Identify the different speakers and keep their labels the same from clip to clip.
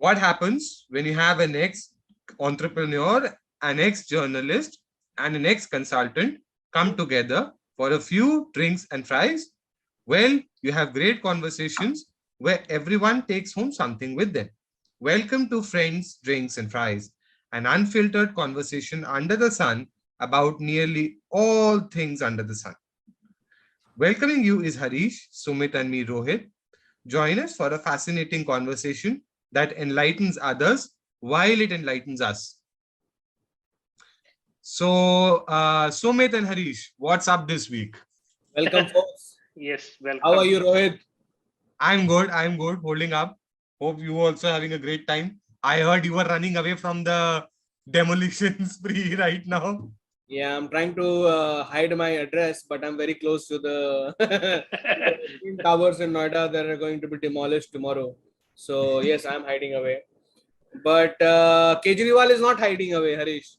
Speaker 1: what happens when you have an ex-entrepreneur, an ex-journalist, and an ex-consultant come together for a few drinks and fries? Well, you have great conversations where everyone takes home something with them. Welcome to Friends, Drinks, and Fries, an unfiltered conversation under the sun about nearly all things under the sun. Welcoming you is Harish, Sumit, and me, Rohit. Join us for a fascinating conversation that enlightens others while it enlightens us. So, Sumit and Harish, what's up this week?
Speaker 2: Welcome, folks.
Speaker 3: Yes, welcome.
Speaker 2: How are you, Rohit?
Speaker 1: I'm good. Holding up. Hope you also having a great time. I heard you were running away from the demolition spree right now.
Speaker 2: Yeah, I'm trying to hide my address, but I'm very close to the twin towers in Noida that are going to be demolished tomorrow. So, yes, I'm hiding away. But Kejriwal is not hiding away, Harish.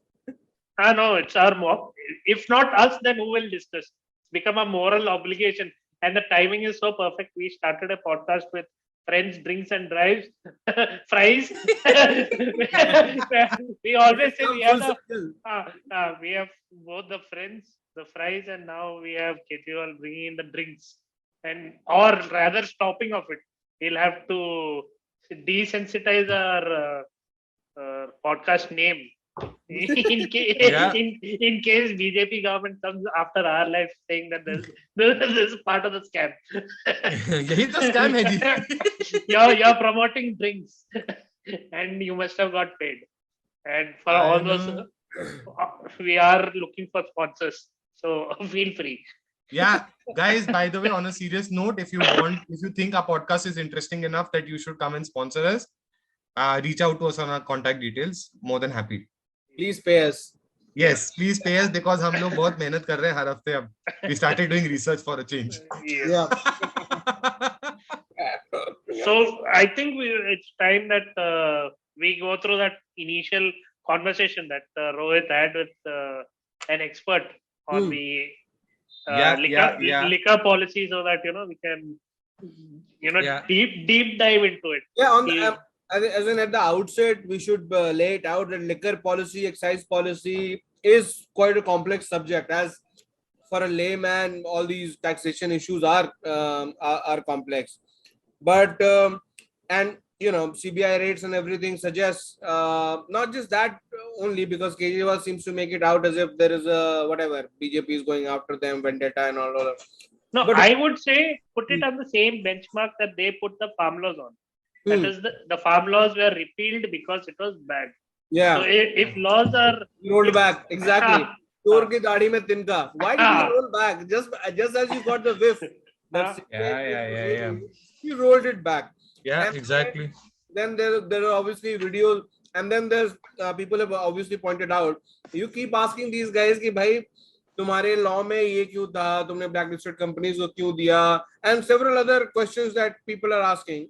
Speaker 3: No, it's our mob. If not us, then who will discuss? It's become a moral obligation. And the timing is so perfect. We started a podcast with friends, drinks, and drives, fries. We always say we have both the friends, the fries, and now we have Kejriwal bringing in the drinks, and or rather stopping of it. We'll have to desensitize our podcast name in case BJP government comes after our life saying that this is part of the scam.
Speaker 1: यही तो scam है जी.
Speaker 3: You're promoting drinks and you must have got paid. And for all those, we are looking for sponsors. So feel free.
Speaker 1: Yeah, guys, by the way, on a serious note, if you think our podcast is interesting enough that you should come and sponsor us, reach out to us on our contact details. More than happy.
Speaker 2: Please pay us.
Speaker 1: Yes, please pay us because हम लोग बहुत मेहनत कर रहे हैं हर हफ्ते अब. We started doing research for a change.
Speaker 3: Yes.
Speaker 2: Yeah.
Speaker 3: So I think it's time that we go through that initial conversation that Rohit had with an expert on the liquor policy, so that we can deep dive into it.
Speaker 2: Yeah, as in at the outset, we should lay it out that liquor policy, excise policy is quite a complex subject. As for a layman, all these taxation issues are complex. But and CBI rates and everything suggests not just that only, because Kejriwal seems to make it out as if there is a BJP is going after them, vendetta and all that.
Speaker 3: No, but I would say put it on the same benchmark that they put the farm laws on. That is the farm laws were repealed because it was bad.
Speaker 2: Yeah.
Speaker 3: So if laws are
Speaker 2: rolled back, exactly. Chor ki daadi mein tinka. Why did you roll back? Just as you got the whiff. You rolled it back.
Speaker 1: Yeah, and exactly.
Speaker 2: Then there are obviously videos, and then there's people have obviously pointed out. You keep asking these guys कि भाई तुम्हारे law में ये क्यों था? तुमने blacklisted companies को क्यों दिया? And several other questions that people are asking.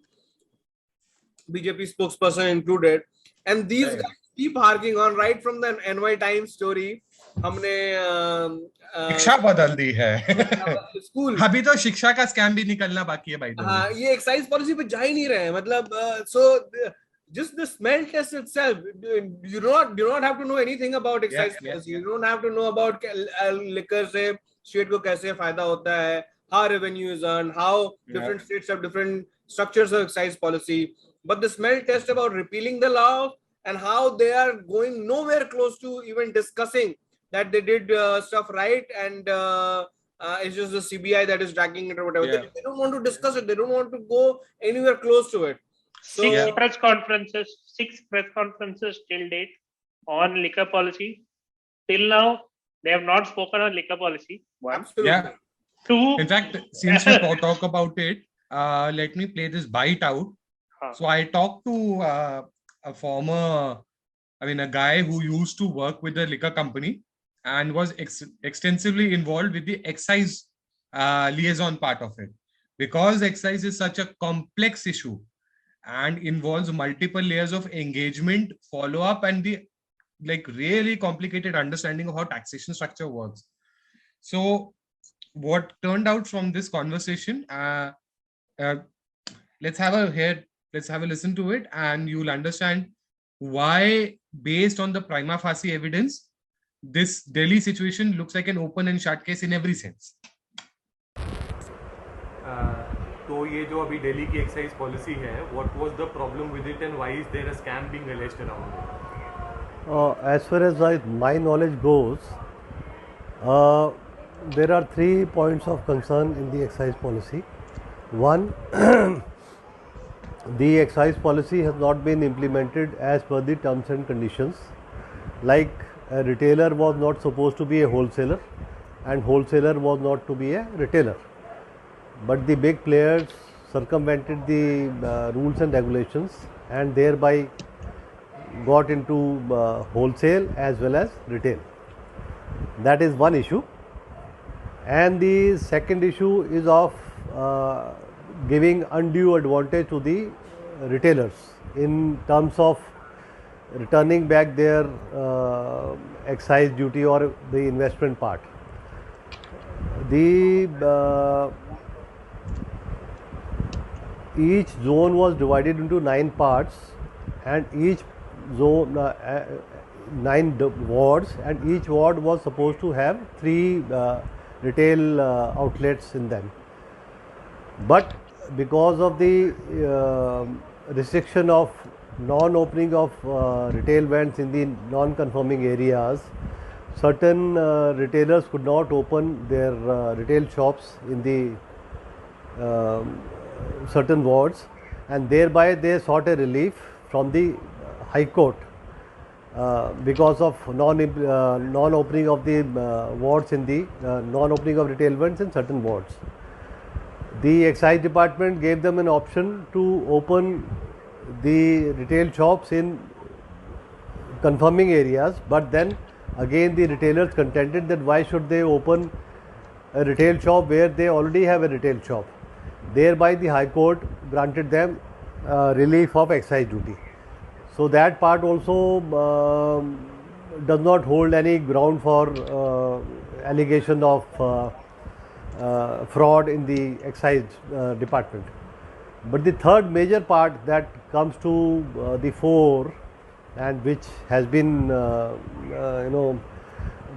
Speaker 2: BJP spokesperson included, and these guys keep harking on right from the NY Times story. हमने
Speaker 1: शिक्षा बदल दी है.
Speaker 2: स्कूल
Speaker 1: अभी तो शिक्षा का स्कैम भी निकलना बाकी है भाई.
Speaker 2: हाँ, ये एक्साइज पॉलिसी पे जा ही नहीं रहे हैं. मतलब so just the smell test itself, you do not have to know anything about excise policy. You don't have to know about liquor से state को कैसे फायदा होता है, how revenue is earned, how different states have different structures of excise policy. But the smell test about repealing the law and how they are going nowhere close to even discussing that they did stuff right, and it's just the CBI that is dragging it or whatever. They don't want to discuss it. They don't want to go anywhere close to it. So,
Speaker 3: six press conferences till date on liquor policy. Till now, they have not spoken on liquor policy. One.
Speaker 2: Absolutely.
Speaker 1: Yeah.
Speaker 3: Two.
Speaker 1: In fact, since we talk about it, let me play this bite out. So I talked to a guy who used to work with the liquor company and was extensively involved with the excise liaison part of it, because excise is such a complex issue and involves multiple layers of engagement, follow-up, and the really complicated understanding of how taxation structure works. So what turned out from this conversation, let's Let's have a listen to it, and you'll understand why, based on the prima facie evidence, this Delhi situation looks like an open and shut case in every sense.
Speaker 4: तो ये जो अभी दिल्ली की excise policy है, what was the problem with it and why is there a scam being alleged around it?
Speaker 5: As far as my knowledge goes, there are 3 points of concern in the excise policy. One, the excise policy has not been implemented as per the terms and conditions. Like a retailer was not supposed to be a wholesaler and wholesaler was not to be a retailer. But the big players circumvented the rules and regulations and thereby got into wholesale as well as retail. That is one issue. And the second issue is of giving undue advantage to the retailers in terms of returning back their excise duty or the investment part. Each zone was divided into 9 parts and each zone 9 wards, and each ward was supposed to have 3 retail outlets in them. But because of the restriction of non-opening of retail vents in the non-conforming areas, certain retailers could not open their retail shops in the certain wards, and thereby they sought a relief from the High Court because of non-opening of the wards in the non-opening of retail vents in certain wards. The excise department gave them an option to open the retail shops in conforming areas, but then again the retailers contended that why should they open a retail shop where they already have a retail shop. Thereby the High Court granted them relief of excise duty. So that part also does not hold any ground for allegation of fraud in the excise department. But the third major part that comes to the fore, and which has been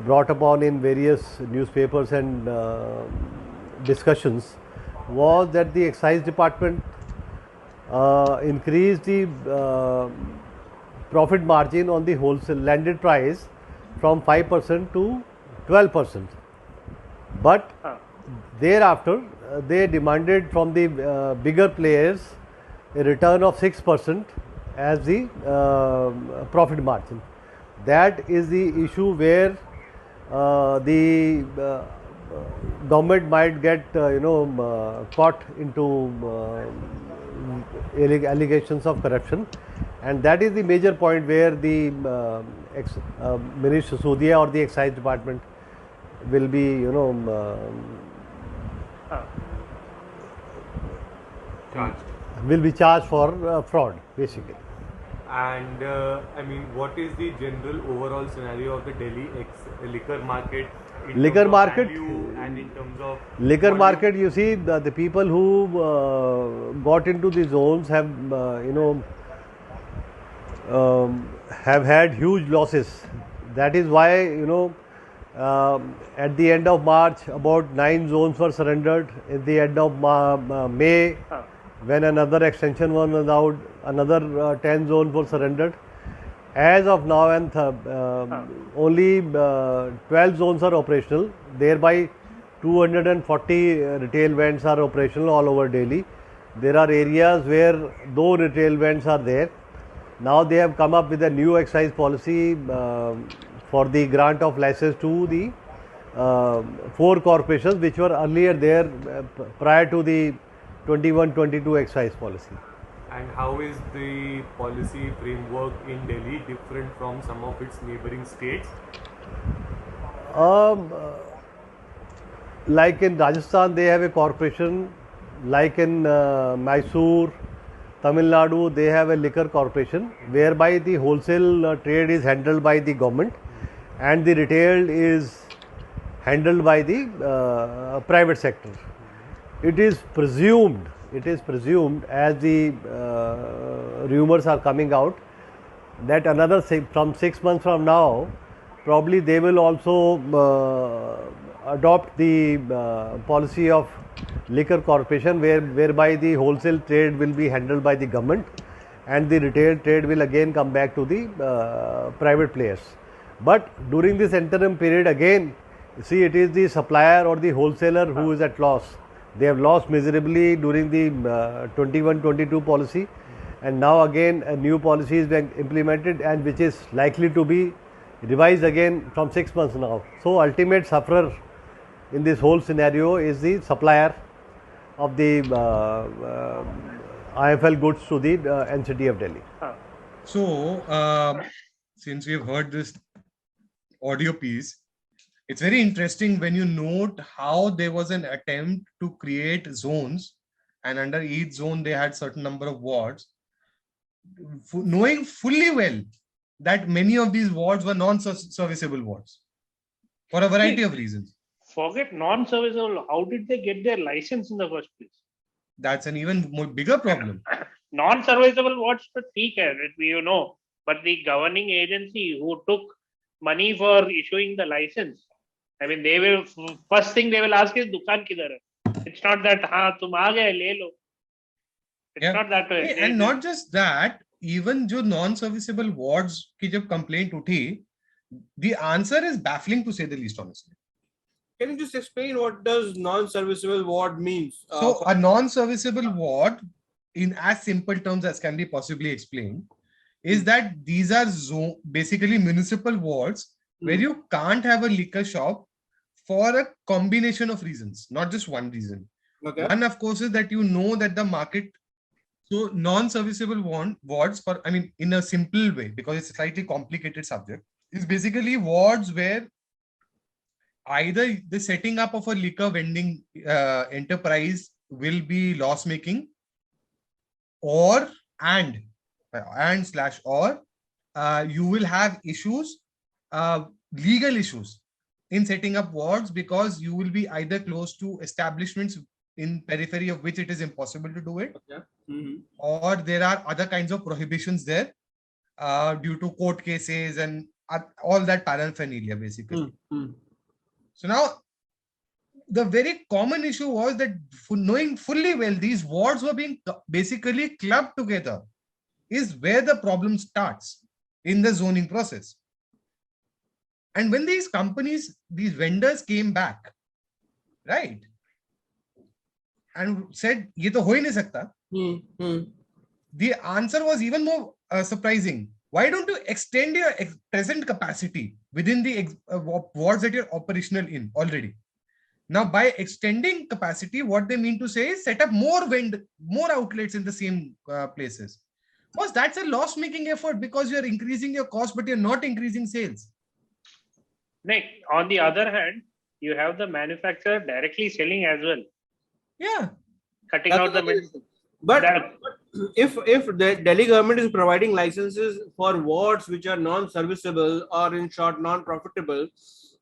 Speaker 5: brought upon in various newspapers and discussions, was that the excise department increased the profit margin on the wholesale landed price from 5% to 12%. But thereafter they demanded from the bigger players a return of 6% as the profit margin. That is the issue where the government might get caught into allegations of corruption, and that is the major point where the Minister Sisodia or the excise department will be charged for fraud basically.
Speaker 4: And I mean, what is the general overall scenario of the Delhi liquor market?
Speaker 5: Liquor market
Speaker 4: and in terms of
Speaker 5: liquor market, you see the people who got into the zones have have had huge losses. That is why at the end of March about 9 zones were surrendered. At the end of May, when another extension was allowed, another 10 zones were surrendered. As of now, and only 12 zones are operational. Thereby, 240 retail vents are operational all over Delhi. There are areas where no retail vents are there. Now they have come up with a new excise policy for the grant of license to the 4 corporations which were earlier there prior to the 21-22 excise policy.
Speaker 4: And how is the policy framework in Delhi different from some of its neighboring states?
Speaker 5: Like in Rajasthan, they have a corporation. Like in Mysore, Tamil Nadu, they have a liquor corporation whereby the wholesale trade is handled by the government and the retail is handled by the private sector. It is presumed it is presumed, as the rumors are coming out, that from 6 months from now, probably they will also adopt the policy of liquor corporation, whereby the wholesale trade will be handled by the government and the retail trade will again come back to the private players. But during this interim period, again, see, it is the supplier or the wholesaler who is at loss. They have lost miserably during the 21-22 policy, and now again a new policy is being implemented, and which is likely to be revised again from 6 months now. So ultimate sufferer in this whole scenario is the supplier of the IFL goods to the NCT of Delhi.
Speaker 1: So, since we have heard this audio piece, it's very interesting when you note how there was an attempt to create zones, and under each zone they had certain number of wards, knowing fully well that many of these wards were non-serviceable wards for a variety of reasons.
Speaker 3: Forget non-serviceable. How did they get their license in the first place?
Speaker 1: That's an even more bigger problem.
Speaker 3: Non-serviceable wards to ठीक है, you know, but the governing agency who took money for issuing the license, I mean, they will first thing they will ask is दुकान किधर है? It's not that हाँ तुम आ गए ले लो. It's not that way.
Speaker 1: And not just that, even जो non-serviceable wards की जब complaint उठी, the answer is baffling to say the least, honestly.
Speaker 2: Can you just explain what does non-serviceable ward means?
Speaker 1: So a non-serviceable ward, in as simple terms as can be possibly explained, is that these are basically municipal wards where you can't have a liquor shop for a combination of reasons, not just one reason.
Speaker 2: Okay.
Speaker 1: One, of course, is that you know that the market. So non-serviceable wards, for, I mean, in a simple way, because it's a slightly complicated subject, is basically wards where either the setting up of a liquor vending enterprise will be loss making, or you will have issues, legal issues in setting up wards, because you will be either close to establishments in periphery of which it is impossible to do it, or there are other kinds of prohibitions there due to court cases and all that paraphernalia, basically. So now, the very common issue was that, knowing fully well these wards were being basically clubbed together, is where the problem starts in the zoning process. And when these companies, these vendors came back, right, and said, "Ye to ho hi nahi sakta," the answer was even more surprising. Why don't you extend your present capacity within the wards that you're operational in already? Now, by extending capacity, what they mean to say is set up more outlets in the same places. Because that's a loss-making effort, because you're increasing your cost, but you're not increasing sales.
Speaker 3: Nick, on the other hand, you have the manufacturer directly selling as well.
Speaker 1: Yeah.
Speaker 3: Cutting out the middle.
Speaker 2: But if the Delhi government is providing licenses for wards which are non-serviceable, or in short non-profitable,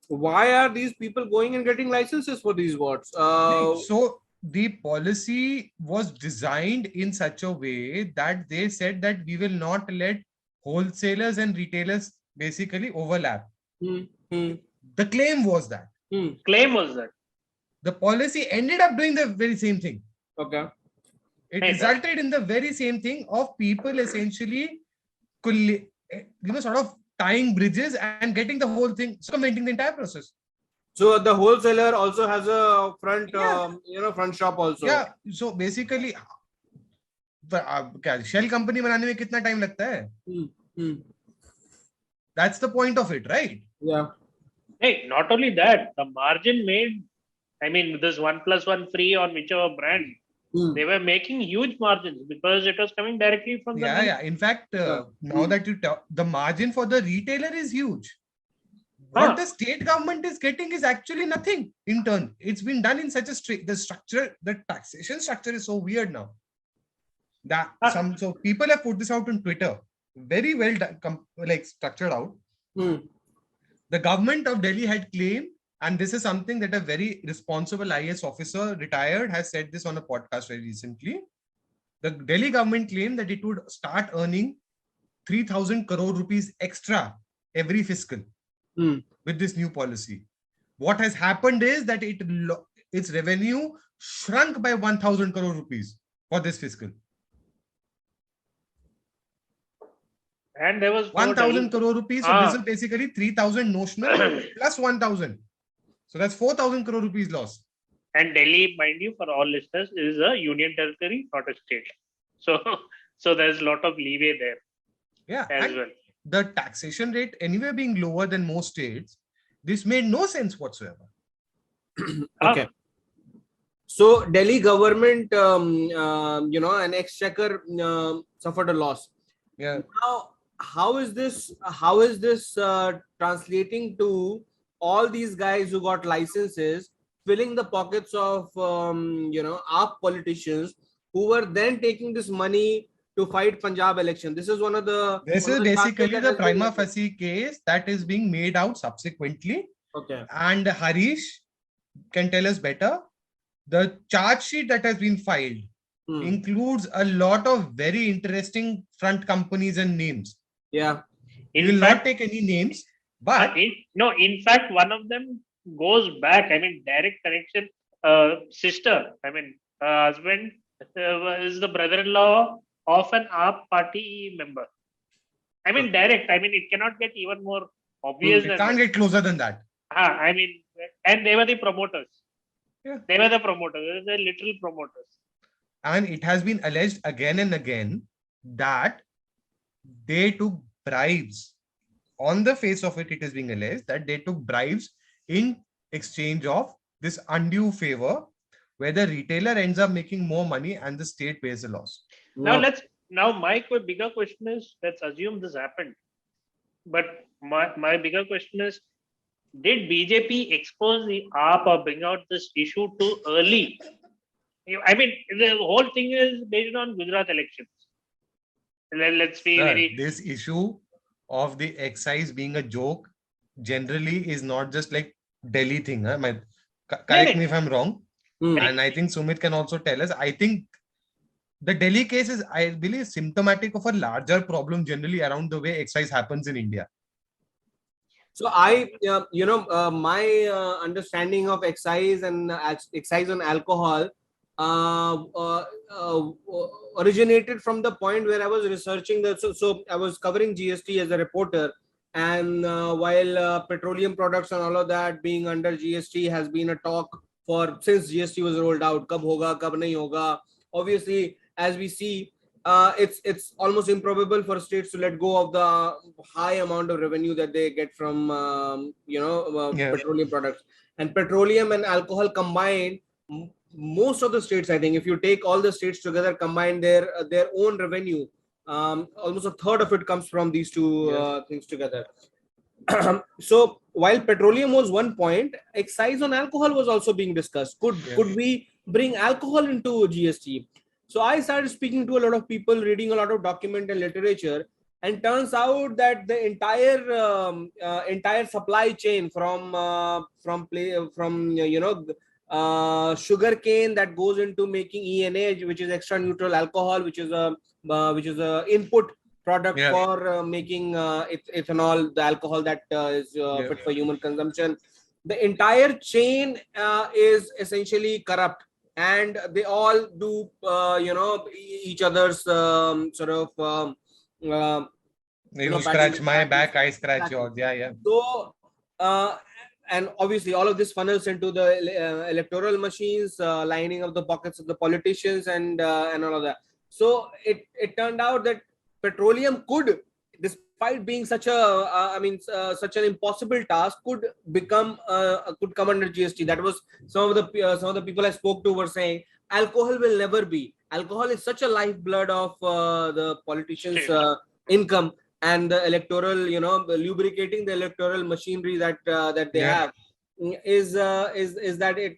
Speaker 2: why are these people going and getting licenses for these wards?
Speaker 1: So the policy was designed in such a way that they said that we will not let wholesalers and retailers basically overlap. The claim was that.
Speaker 3: Claim was that.
Speaker 1: The policy ended up doing the very same thing.
Speaker 2: Okay.
Speaker 1: It resulted in the very same thing of people essentially, sort of tying bridges and getting the whole thing, circumventing the entire process.
Speaker 2: So the wholesaler also has a front, front shop also.
Speaker 1: Yeah. So basically, shell company बनाने में कितना time लगता है? That's the point of it, right?
Speaker 2: Yeah.
Speaker 3: Hey, not only that, the margin made, I mean, this 1+1 free on whichever brand, they were making huge margins because it was coming directly from the
Speaker 1: Yeah. In fact, now that you talk, the margin for the retailer is huge. What the state government is getting is actually nothing in turn. It's been done in such a the taxation structure is so weird now. So people have put this out on Twitter, very well structured out. The government of Delhi had claimed And this is something that a very responsible IAS officer, retired, has said this on a podcast very recently. The Delhi government claimed that it would start earning 3,000 crore rupees extra every fiscal with this new policy. What has happened is that its revenue shrunk by 1,000 crore rupees for this fiscal.
Speaker 3: And there was
Speaker 1: 1,000 crore rupees. So this is basically 3,000 notional plus 1,000. So that's 4,000 crore rupees loss.
Speaker 3: And Delhi, mind you, for all listeners, is a union territory, not a state. So there's a lot of leeway there.
Speaker 1: Yeah.
Speaker 3: As well.
Speaker 1: The taxation rate anyway being lower than most states, this made no sense whatsoever.
Speaker 2: Okay. So Delhi government, an exchequer suffered a loss.
Speaker 1: Yeah.
Speaker 2: Now, how is this translating to all these guys who got licenses, filling the pockets of AAP politicians who were then taking this money to fight Punjab election? This is
Speaker 1: This is basically the prima facie case that is being made out subsequently.
Speaker 2: Okay.
Speaker 1: And Harish can tell us better. The charge sheet that has been filed includes a lot of very interesting front companies and names.
Speaker 2: Yeah.
Speaker 1: We will not take any names, but
Speaker 3: in fact, one of them goes back. I mean, direct connection. Sister, I mean, husband is the brother-in-law of an AAP party member. I mean, direct. I mean, it cannot get even more obvious.
Speaker 1: It can't get closer than that.
Speaker 3: I mean, and they were the promoters.
Speaker 1: Yeah.
Speaker 3: They were the promoters. They were the literal promoters.
Speaker 1: And it has been alleged again and again that they took bribes. On the face of it, it is being alleged that they took bribes in exchange of this undue favor, where the retailer ends up making more money and the state pays the loss.
Speaker 3: Now my bigger question is, let's assume this happened. But my bigger question is, did BJP expose the AAP or bring out this issue too early? I mean, the whole thing is based on Gujarat elections. Let's be very...
Speaker 1: This issue of the excise being a joke generally is not just like Delhi thing. Correct me if I'm wrong. And I think Sumit can also tell us. I think the Delhi case is, I believe, symptomatic of a larger problem generally around the way excise happens in India.
Speaker 2: So my understanding of excise and excise on alcohol originated from the point where I was researching so I was covering GST as a reporter, and while petroleum products and all of that being under GST has been a talk since GST was rolled out. Kab hoga, kab nahi hoga. Obviously, as we see, it's almost improbable for states to let go of the high amount of revenue that they get from petroleum products. And petroleum and alcohol combined, most of the states, I think, if you take all the states together, combine their own revenue, almost a third of it comes from these two things together. So while petroleum was one point, excise on alcohol was also being discussed. Could we bring alcohol into GST? So I started speaking to a lot of people, reading a lot of document and literature, and turns out that the entire supply chain from sugar cane that goes into making ENA, which is extra neutral alcohol, which is a input product for making ethanol, the alcohol that is fit for human consumption. The entire chain is essentially corrupt, and they all do each other's
Speaker 1: you scratch my back, I scratch yours.
Speaker 2: So and obviously all of this funnels into the electoral machines, lining up the pockets of the politicians and all of that. So it turned out that petroleum could, despite being such an impossible task, could come under GST. That was some of the people I spoke to were saying. Alcohol will never be. Alcohol is such a lifeblood of the politicians' income and the electoral, lubricating the electoral machinery that they have is that it.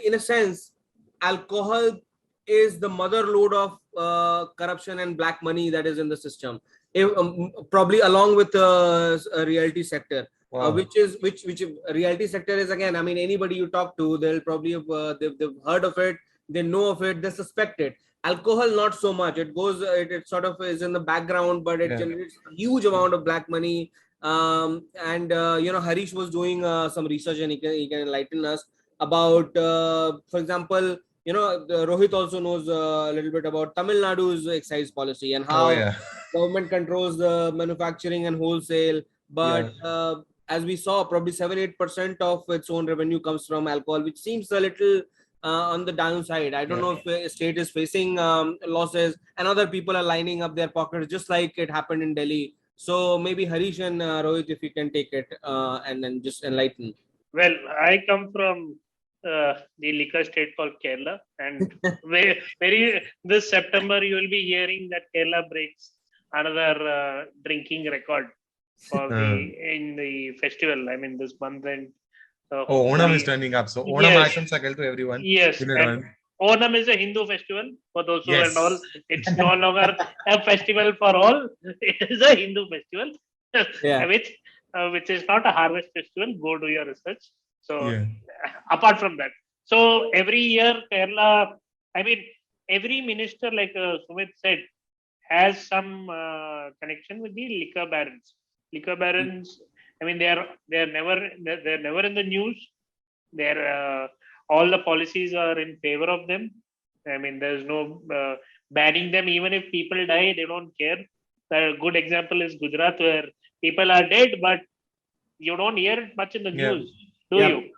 Speaker 2: In a sense, alcohol is the mother lode of corruption and black money that is in the system. probably along with the realty sector.
Speaker 1: Wow.
Speaker 2: Which reality sector is, again, I mean, anybody you talk to, they'll probably have they've heard of it, they know of it, they suspect it. Alcohol, not so much. It goes, it sort of is in the background, but it generates a huge amount of black money. And Harish was doing some research, and he can enlighten us about, for example, Rohit also knows a little bit about Tamil Nadu's excise policy and how government controls the manufacturing and wholesale. But as we saw, probably 7-8% of its own revenue comes from alcohol, which seems a little on the downside. I don't know if the state is facing losses, and other people are lining up their pockets, just like it happened in Delhi. So maybe Harish and Rohit, if you can take it and then just enlighten.
Speaker 3: Well, I come from the liquor state called Kerala, and very this September you will be hearing that Kerala breaks another drinking record for in the festival. I mean, this month, and
Speaker 1: Onam is turning up. So Onam Asham to everyone.
Speaker 3: Yes, and Onam is a Hindu festival for those who and all. It's no longer a festival for all. It is a Hindu festival, which is not a harvest festival. Go do your research. So apart from that, so every year Kerala, I mean, every minister, like Sumit said, has some connection with the liquor barons. Liquor barons, I mean, they're never in the news. They're all the policies are in favor of them. I mean, there's no banning them. Even if people die, they don't care. A good example is Gujarat, where people are dead, but you don't hear it much in the news, do you?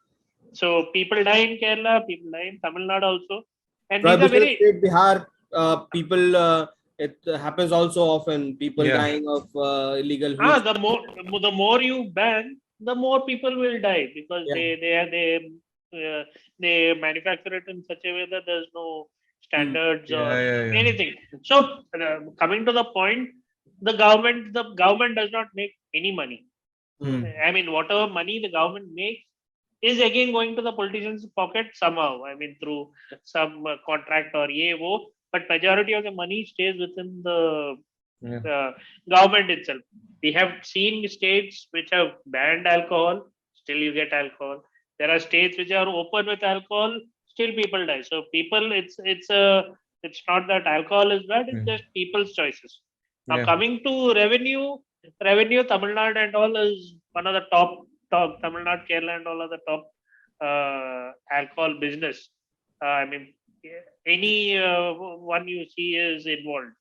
Speaker 3: So people die in Kerala, people die in Tamil Nadu also. And these are very...
Speaker 2: State, Bihar, people... it happens also often. People dying of illegal.
Speaker 3: The more you ban, the more people will die, because they manufacture it in such a way that there's no standards or anything. So coming to the point, the government does not make any money. I mean, whatever money the government makes is again going to the politicians' pocket somehow. I mean, through some contract or EAO. But majority of the money stays within the government itself. We have seen states which have banned alcohol, still you get alcohol. There are states which are open with alcohol, still people die. So people, it's not that alcohol is bad, it's just people's choices. Now coming to revenue, Tamil Nadu and all is one of the top. Tamil Nadu, Kerala and all are the top alcohol business. I mean, any one you see is involved.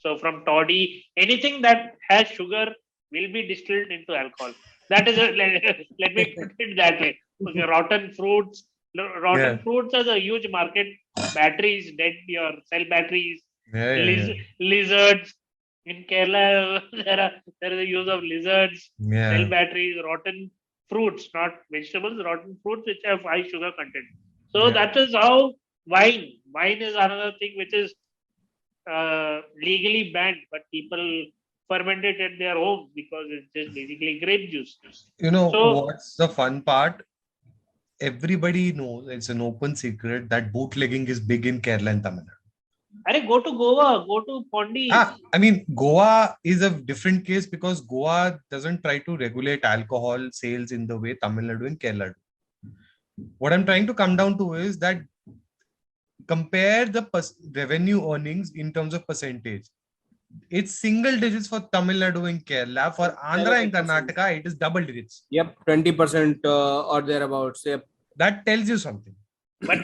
Speaker 3: So from toddy, anything that has sugar will be distilled into alcohol. That is let me put it that way. Okay, rotten fruits has a huge market. Batteries, your cell batteries, lizards. In Kerala, there is a use of lizards, cell batteries, rotten fruits, not vegetables, rotten fruits which have high sugar content. So that is how wine is another thing which is legally banned, but people ferment it at their homes because it's just basically grape juice.
Speaker 1: What's the fun part? Everybody knows, it's an open secret, that bootlegging is big in Kerala and Tamil Nadu.
Speaker 3: Go to Goa, go to Pondi.
Speaker 1: I mean, Goa is a different case because Goa doesn't try to regulate alcohol sales in the way Tamil Nadu and Kerala do. What I'm trying to come down to is that compare the revenue earnings in terms of percentage. It's single digits for Tamil Nadu and Kerala. For Andhra and Karnataka, it is double digits.
Speaker 2: 20% or thereabouts.
Speaker 1: That tells you something.
Speaker 3: But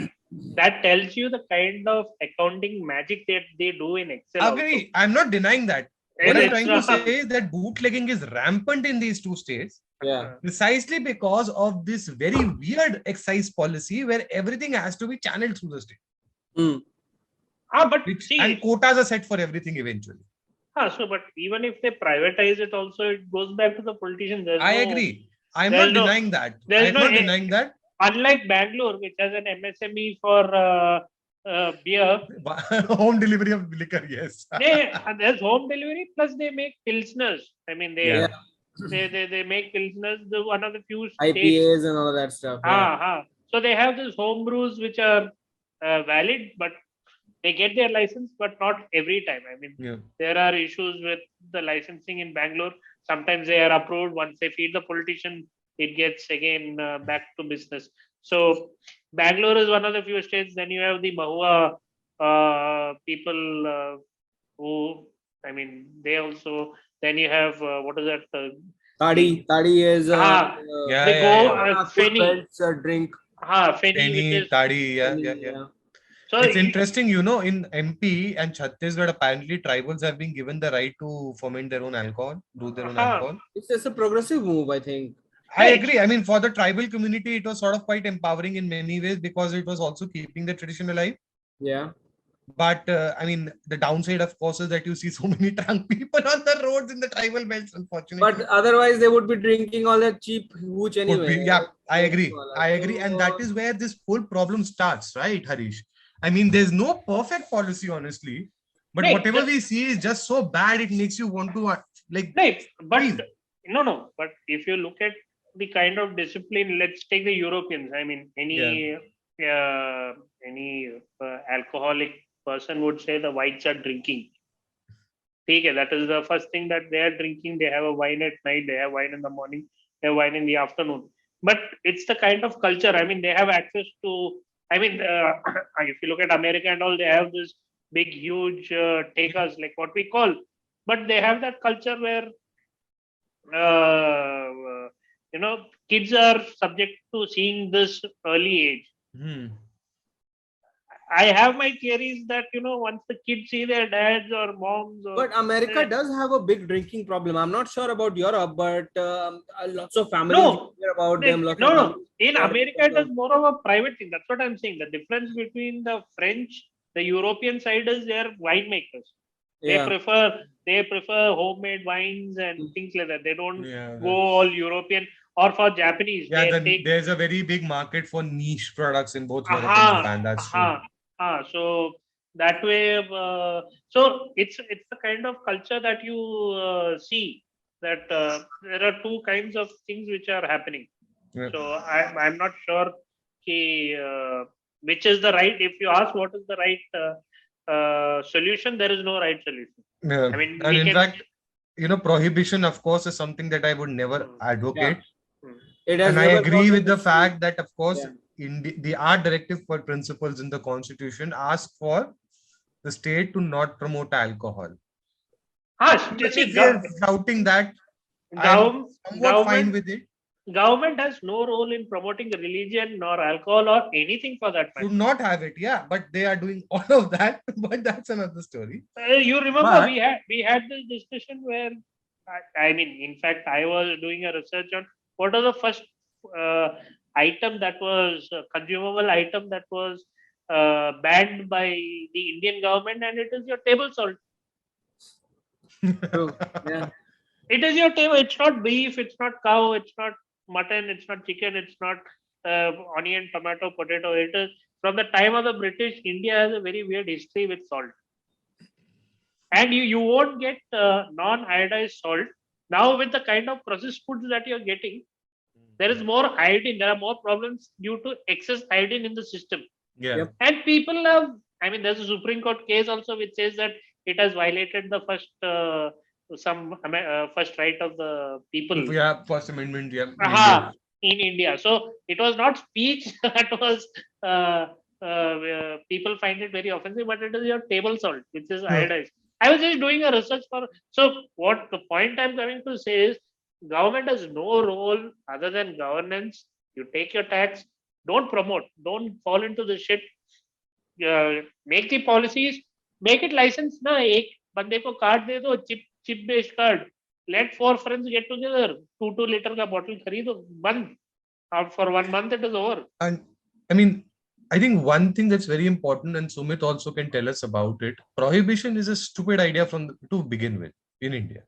Speaker 3: that tells you the kind of accounting magic that they do in Excel.
Speaker 1: Agree. Also. I'm not denying that. What I'm trying to say is that bootlegging is rampant in these two states. Precisely because of this very weird excise policy where everything has to be channeled through the state. And quotas are set for everything eventually.
Speaker 3: But even if they privatize it also, it goes back to the politicians.
Speaker 1: I agree. I'm not denying that. I'm not denying that.
Speaker 3: Unlike Bangalore, which has an MSME for beer.
Speaker 1: Home delivery of liquor, yes.
Speaker 3: There's home delivery, plus they make pilsners. I mean, they make pilsners, one of the few states.
Speaker 2: IPAs and all of that stuff.
Speaker 3: So they have these home brews which are valid, but they get their license, but not every time. I mean,
Speaker 1: Yeah.
Speaker 3: there are issues with the licensing in Bangalore. Sometimes they are approved. Once they feed the politician, it gets again back to business. So Bangalore is one of the few states. Then you have the Mahua people who, I mean, they also. Then you have what is that?
Speaker 2: Tadi is
Speaker 1: Yeah,
Speaker 3: They
Speaker 1: yeah,
Speaker 3: go
Speaker 1: yeah.
Speaker 2: food
Speaker 3: Feni.
Speaker 2: belts, drink.
Speaker 3: Feni, which
Speaker 1: Any
Speaker 3: is
Speaker 1: tadi, yeah,
Speaker 2: Any,
Speaker 1: yeah, yeah.
Speaker 2: yeah.
Speaker 3: so
Speaker 1: It's interesting, you know, in MP and Chhattisgarh, apparently tribals have been given the right to ferment their own alcohol, brew their own alcohol.
Speaker 2: It's just a progressive move, I think.
Speaker 1: I
Speaker 3: Right.
Speaker 1: agree. I mean, for the tribal community, it was sort of quite empowering in many ways because it was also keeping the tradition alive.
Speaker 2: Yeah.
Speaker 1: But I mean, the downside, of course, is that you see so many drunk people on the roads in the tribal belts, unfortunately.
Speaker 2: But otherwise, they would be drinking all that cheap hooch
Speaker 1: Could
Speaker 2: anyway.
Speaker 1: be. Yeah, I agree. I agree. And that is where this whole problem starts, right, Harish? I mean, there's no perfect policy, honestly. But
Speaker 3: Right.
Speaker 1: whatever we see is just so bad, it makes you want to, like,
Speaker 3: Right, but
Speaker 1: please.
Speaker 3: no. But if you look at the kind of discipline, let's take the Europeans. I mean, any alcoholic person would say the whites are drinking. Okay, that is the first thing that they are drinking. They have a wine at night. They have wine in the morning. They have wine in the afternoon. But it's the kind of culture. I mean, they have access to. I mean, if you look at America and all, they have this big, huge takers like what we call. But they have that culture where kids are subject to seeing this early age. I have my theories that once the kids see their dads or moms or
Speaker 2: But America does have a big drinking problem. I'm not sure about Europe, but lots of families hear about them.
Speaker 3: No. In America, it is more of a private thing. That's what I'm saying. The difference between the French, the European side is they're winemakers.
Speaker 2: Yeah.
Speaker 3: They prefer homemade wines and things like that. They don't
Speaker 1: Yeah,
Speaker 3: go all European. Or for Japanese,
Speaker 1: yeah,
Speaker 3: they
Speaker 1: then
Speaker 3: take.
Speaker 1: there's a very big market for niche products in both Europe and Japan. That's true.
Speaker 3: So that way, so it's the kind of culture that you see that there are two kinds of things which are happening.
Speaker 1: Yeah.
Speaker 3: So I'm not sure which is the right. If you ask what is the right solution, there is no right solution.
Speaker 1: Yeah.
Speaker 3: I mean,
Speaker 1: and in fact, prohibition, of course, is something that I would never advocate. And I agree with the fact that, of course, in the art directive for principles in the constitution ask for the state to not promote alcohol. If they're shouting that, I'm somewhat fine with it.
Speaker 3: Government has no role in promoting religion nor alcohol or anything for that matter.
Speaker 1: Should not have it, yeah, but they are doing all of that. But that's another story.
Speaker 3: You remember we had this discussion where I mean, in fact, I was doing a research on what was the first item that was consumable item that was banned by the Indian government, and it is your table salt.
Speaker 2: True. Yeah.
Speaker 3: It is your table. It's not beef. It's not cow. It's not mutton. It's not chicken. It's not onion, tomato, potato. It is from the time of the British. India has a very weird history with salt, and you won't get non-iodized salt now with the kind of processed foods that you're getting. There is more iodine. There are more problems due to excess iodine in the system.
Speaker 1: Yeah.
Speaker 3: And people have. I mean, there's a Supreme Court case also which says that it has violated the first right of the people.
Speaker 1: Yeah, First Amendment. Yeah.
Speaker 3: In India. So it was not speech that was people find it very offensive, but it is your table salt, which is iodized. I was just doing a research for. So what the point I'm coming to say is, government has no role other than governance. You take your tax. Don't promote. Don't fall into the shit. Make the policies. Make it licensed. Na ek bande ko card de do, chip based card. Let 4 friends get together. 2 liter ka bottle kharido. Band. For 1 month it is over.
Speaker 1: And I mean, I think one thing that's very important, and Sumit also can tell us about it. Prohibition is a stupid idea to begin with in India.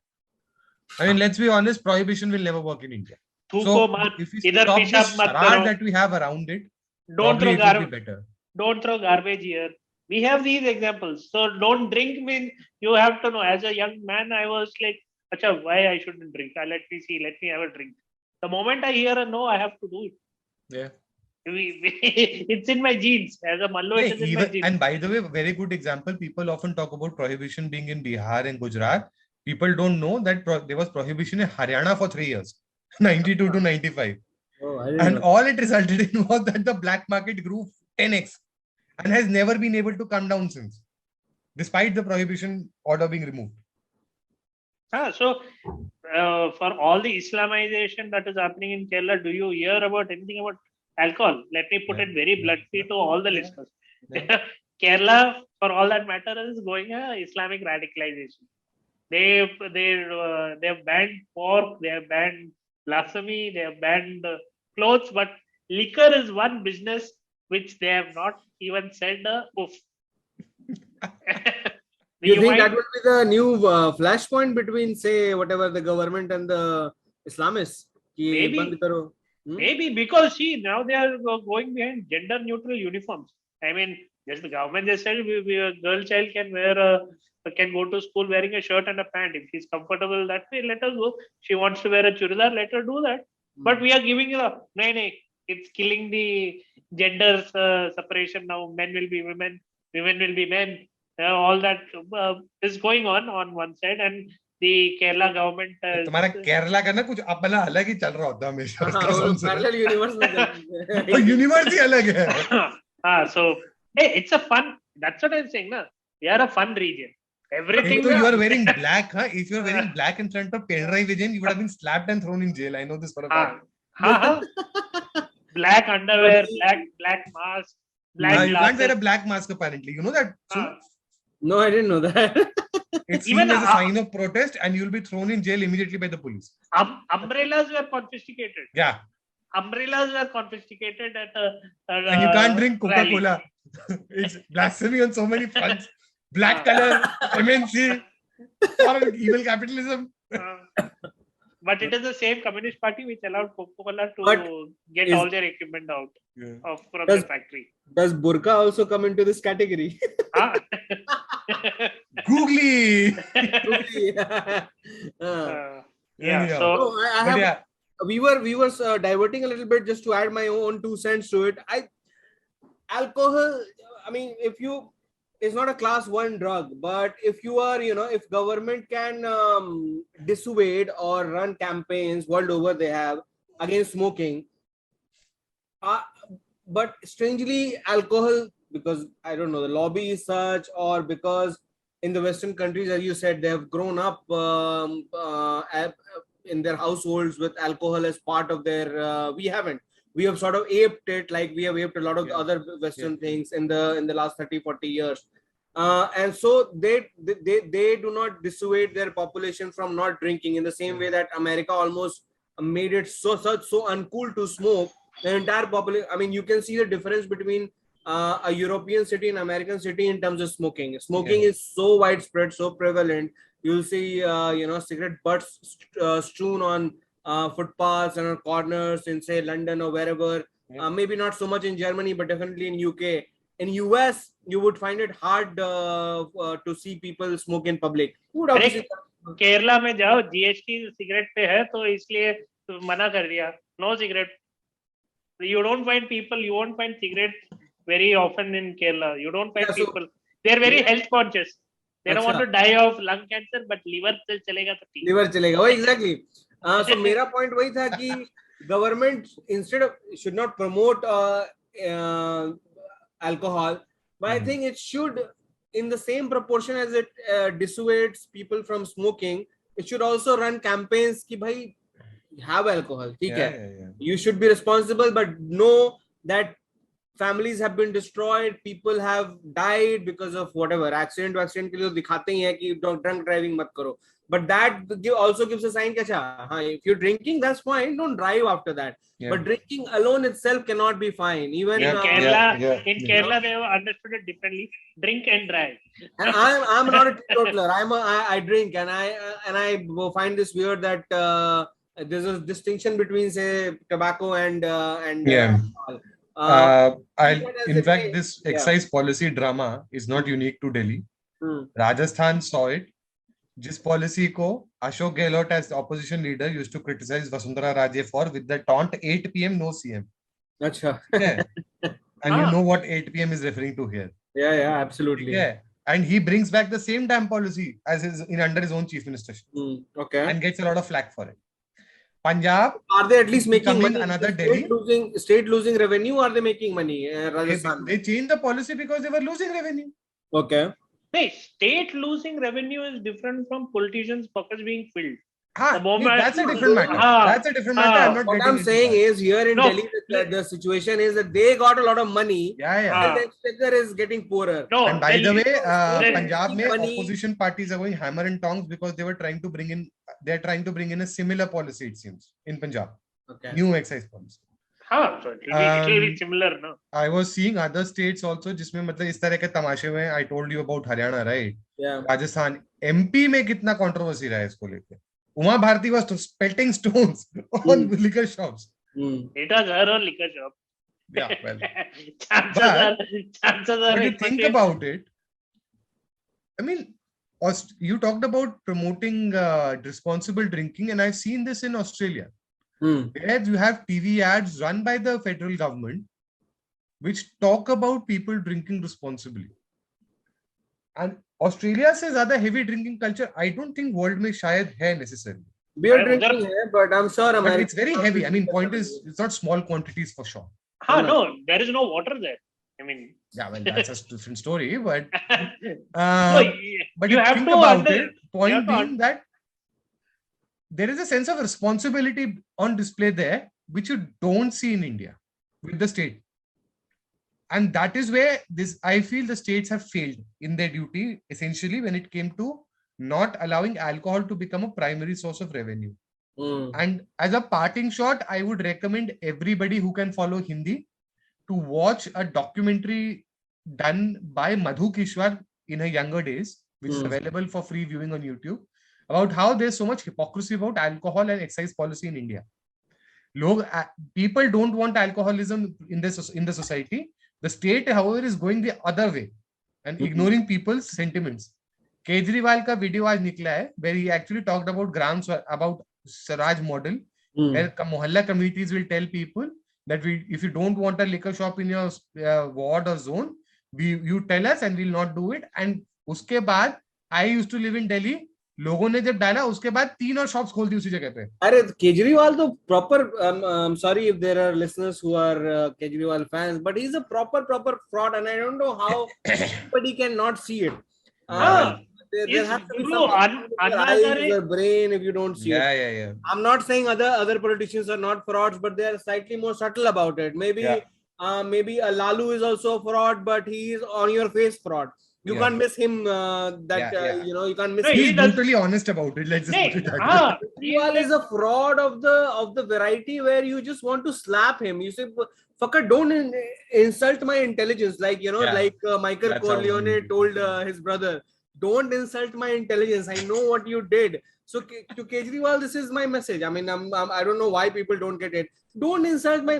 Speaker 1: I mean, let's be honest. Prohibition will never work in India. So if we stop the charade that we have around it, probably it will be better.
Speaker 3: Don't throw garbage here. We have these examples. So don't drink means you have to know. As a young man, I was like, Acha, why I shouldn't drink? Let me see. Let me have a drink. The moment I hear a no, I have to do it.
Speaker 1: Yeah.
Speaker 3: It's in my genes. As a Mallu, it is in my genes.
Speaker 1: And by the way, very good example. People often talk about prohibition being in Bihar and Gujarat. People don't know that there was prohibition in Haryana for 3 years, 92 to 95.
Speaker 2: Oh, I didn't
Speaker 1: And
Speaker 2: know.
Speaker 1: all it resulted in was that the black market grew 10x and has never been able to come down since, despite the prohibition order being removed.
Speaker 3: So, for all the Islamization that is happening in Kerala, do you hear about anything about alcohol? Let me put it very bluntly to all the listeners. Kerala, for all that matter, is going Islamic radicalization. They have banned pork, they have banned blasphemy, they have banned clothes, but liquor is one business which they have not even said oof.
Speaker 2: You think that would be the new flashpoint between, say, whatever the government and the Islamists?
Speaker 3: Maybe because now they are going behind gender neutral uniforms. I mean, just the government just said a girl child can go to school wearing a shirt and a pant. If she's comfortable that way, let her go. She wants to wear a churidar, let her do that. But we are giving it's killing the gender separation now. Men will be women, women will be men. All that is going on one side, and the Kerala government.
Speaker 1: तुम्हारा केरला का ना कुछ अपना अलग ही चल रहा होता है हमेशा.
Speaker 2: Parallel universe में
Speaker 1: universe ही अलग है.
Speaker 3: So hey, it's a fun. That's what I'm saying. Na, we are a fun region. Everything.
Speaker 1: So you are wearing black, huh? If you are wearing black in front of Pinarayi Vijayan, you would have been slapped and thrown in jail. I know this for a fact.
Speaker 3: Black underwear, black mask, black.
Speaker 1: You can't wear a black mask apparently. You know that?
Speaker 2: No, I didn't know that.
Speaker 1: It's seen as a sign of protest, and you'll be thrown in jail immediately by the police.
Speaker 3: Umbrellas were confiscated.
Speaker 1: Yeah.
Speaker 3: Umbrellas were confiscated at
Speaker 1: and you can't drink Coca-Cola. It's blasphemy on so many fronts. Black color, MNC, or evil capitalism.
Speaker 3: But it is the same Communist Party which allowed Coca-Cola to get all their equipment out from the factory.
Speaker 2: Does burqa also come into this category?
Speaker 1: Googly.
Speaker 2: We were diverting a little bit just to add my own 2 cents to it. Alcohol, I mean, it's not a class 1 drug, but if you are, if government can dissuade or run campaigns world over, they have against smoking. But strangely, alcohol, because I don't know, the lobby is such, or because in the Western countries, as you said, they have grown up in their households with alcohol as part of their. We haven't. We have sort of aped it, like we have aped a lot of other Western things in the last 30-40 years. And so they do not dissuade their population from not drinking in the same way that America almost made it so uncool to smoke. The entire population, I mean, you can see the difference between a European city and American city in terms of smoking. Smoking is so widespread, so prevalent. You'll see, cigarette butts strewn on footpaths and on corners in, say, London or wherever. Maybe not so much in Germany, but definitely in UK. In US, you would find it hard to see people smoke in public.
Speaker 3: Kerala में जाओ, GST cigarette पे है, तो इसलिए मना कर दिया. No cigarette. You won't find cigarette very often in Kerala. You don't find people. They're very health conscious. They don't want to die of lung cancer, but liver chalega to
Speaker 2: liver chalega. Oh, exactly. So मेरा point वही था कि government instead of should not promote alcohol, but I think it should, in the same proportion as it dissuades people from smoking, it should also run campaigns कि भाई have alcohol. You should be responsible, but know that families have been destroyed, people have died because of whatever accident के लिए दिखाते ही हैं कि drunk driving मत करो. But that also gives a sign that if you're drinking, that's fine. Don't drive after that. But drinking alone itself cannot be fine. Even
Speaker 3: in Kerala, they have understood it differently. Drink and drive.
Speaker 2: And I'm not a teetotaler. I drink, and I find this weird that there's a distinction between, say, tobacco and alcohol.
Speaker 1: In fact, this excise policy drama is not unique to Delhi. Rajasthan saw it. जिस policy को Ashok Gehlot as opposition leader used to criticize Vasundhara Raje for with the taunt 8 PM no CM.
Speaker 2: Acha.
Speaker 1: Okay. And you know what 8 p.m. is referring to here.
Speaker 2: Yeah, absolutely.
Speaker 1: Okay. And he brings back the same damn policy as under his own chief ministership
Speaker 2: Okay.
Speaker 1: and gets a lot of flack for it. Punjab,
Speaker 2: Are they at least making
Speaker 1: becoming
Speaker 2: money?
Speaker 1: another
Speaker 2: State
Speaker 1: Delhi.
Speaker 2: losing revenue? Or are they making money? Rajasthan.
Speaker 1: They changed the policy because they were losing revenue.
Speaker 2: Okay.
Speaker 3: Hey, state losing revenue is different from politicians' pockets being filled.
Speaker 1: That's a different matter. That's a different matter. I'm not
Speaker 2: What
Speaker 1: getting
Speaker 2: I'm
Speaker 1: into
Speaker 2: saying
Speaker 1: that.
Speaker 2: is here in
Speaker 3: No.
Speaker 2: Delhi, the situation is that they got a lot of money.
Speaker 1: Yeah.
Speaker 2: And the exchequer is getting poorer.
Speaker 3: No,
Speaker 1: And by the
Speaker 3: Delhi-
Speaker 1: way,
Speaker 3: Delhi-
Speaker 1: Punjab mein
Speaker 2: money.
Speaker 1: opposition parties are going hammer and tongs because they were trying to bring in. They're trying to bring in a similar policy, it seems, in Punjab.
Speaker 2: Okay.
Speaker 1: New excise policy.
Speaker 3: so it will be similar, no?
Speaker 1: I was seeing other states also, जिसमें मतलब इस तरह के तमाशे में. I told you about Haryana, right?
Speaker 2: Yeah.
Speaker 1: Rajasthan, MP में कितना controversy रहा है इसको लेके. Uma Bharti was pelting stones on liquor shops.
Speaker 3: It was her own liquor shop.
Speaker 1: Yeah, well.
Speaker 3: chances are.
Speaker 1: But you think about it. I mean, you talked about promoting responsible drinking, and I've seen this in Australia. Where you have TV ads run by the federal government which talk about people drinking responsibly. And Australia से ज़्यादा heavy drinking culture I don't think world में शायद है necessarily.
Speaker 2: Beer drinking है, but I'm sure
Speaker 1: But
Speaker 2: America.
Speaker 1: it's very heavy. I mean, point is, it's not small quantities for sure.
Speaker 3: No, there is no water there. I mean,
Speaker 1: yeah, well, that's a different story. But
Speaker 3: but
Speaker 1: you have think to about it. Point being that there is a sense of responsibility on display there, which you don't see in India with the state. And that is where I feel the states have failed in their duty, essentially, when it came to not allowing alcohol to become a primary source of revenue. And as a parting shot, I would recommend everybody who can follow Hindi to watch a documentary done by Madhu Kishwar in her younger days, which is available for free viewing on YouTube, about how there's so much hypocrisy about alcohol and excise policy in India. People don't want alcoholism in the society. The state, however, is going the other way and ignoring people's sentiments. Kejriwal ka video aaj nikla hai, where he actually talked about Swaraj model, where mohalla committees will tell people that if you don't want a liquor shop in your ward or zone, you tell us and we'll not do it. And uske baad, I used to live in Delhi. लोगों ने जब डाला उसके बाद 3 और shops खोल दी उसी जगह पे.
Speaker 2: अरे केजरीवाल तो proper. I'm sorry if there are listeners who are Kejriwal fans, but he's a proper fraud, and I don't know how anybody can not see it. There has to be some eyes or brain if you don't see it.
Speaker 1: Yeah.
Speaker 2: I'm not saying other politicians are not frauds, but they are slightly more subtle about it. Maybe a Lalu is also a fraud, but he is on your face fraud. You can't miss him. You can't miss him.
Speaker 1: He's brutally honest about it. Let's just put it that way.
Speaker 2: Kejriwal is a fraud of the variety where you just want to slap him. You say, "Fucker, don't insult my intelligence." Like Michael Corleone told his brother, "Don't insult my intelligence. I know what you did." So to Kejriwal, this is my message. I mean, I don't know why people don't get it. Don't insult my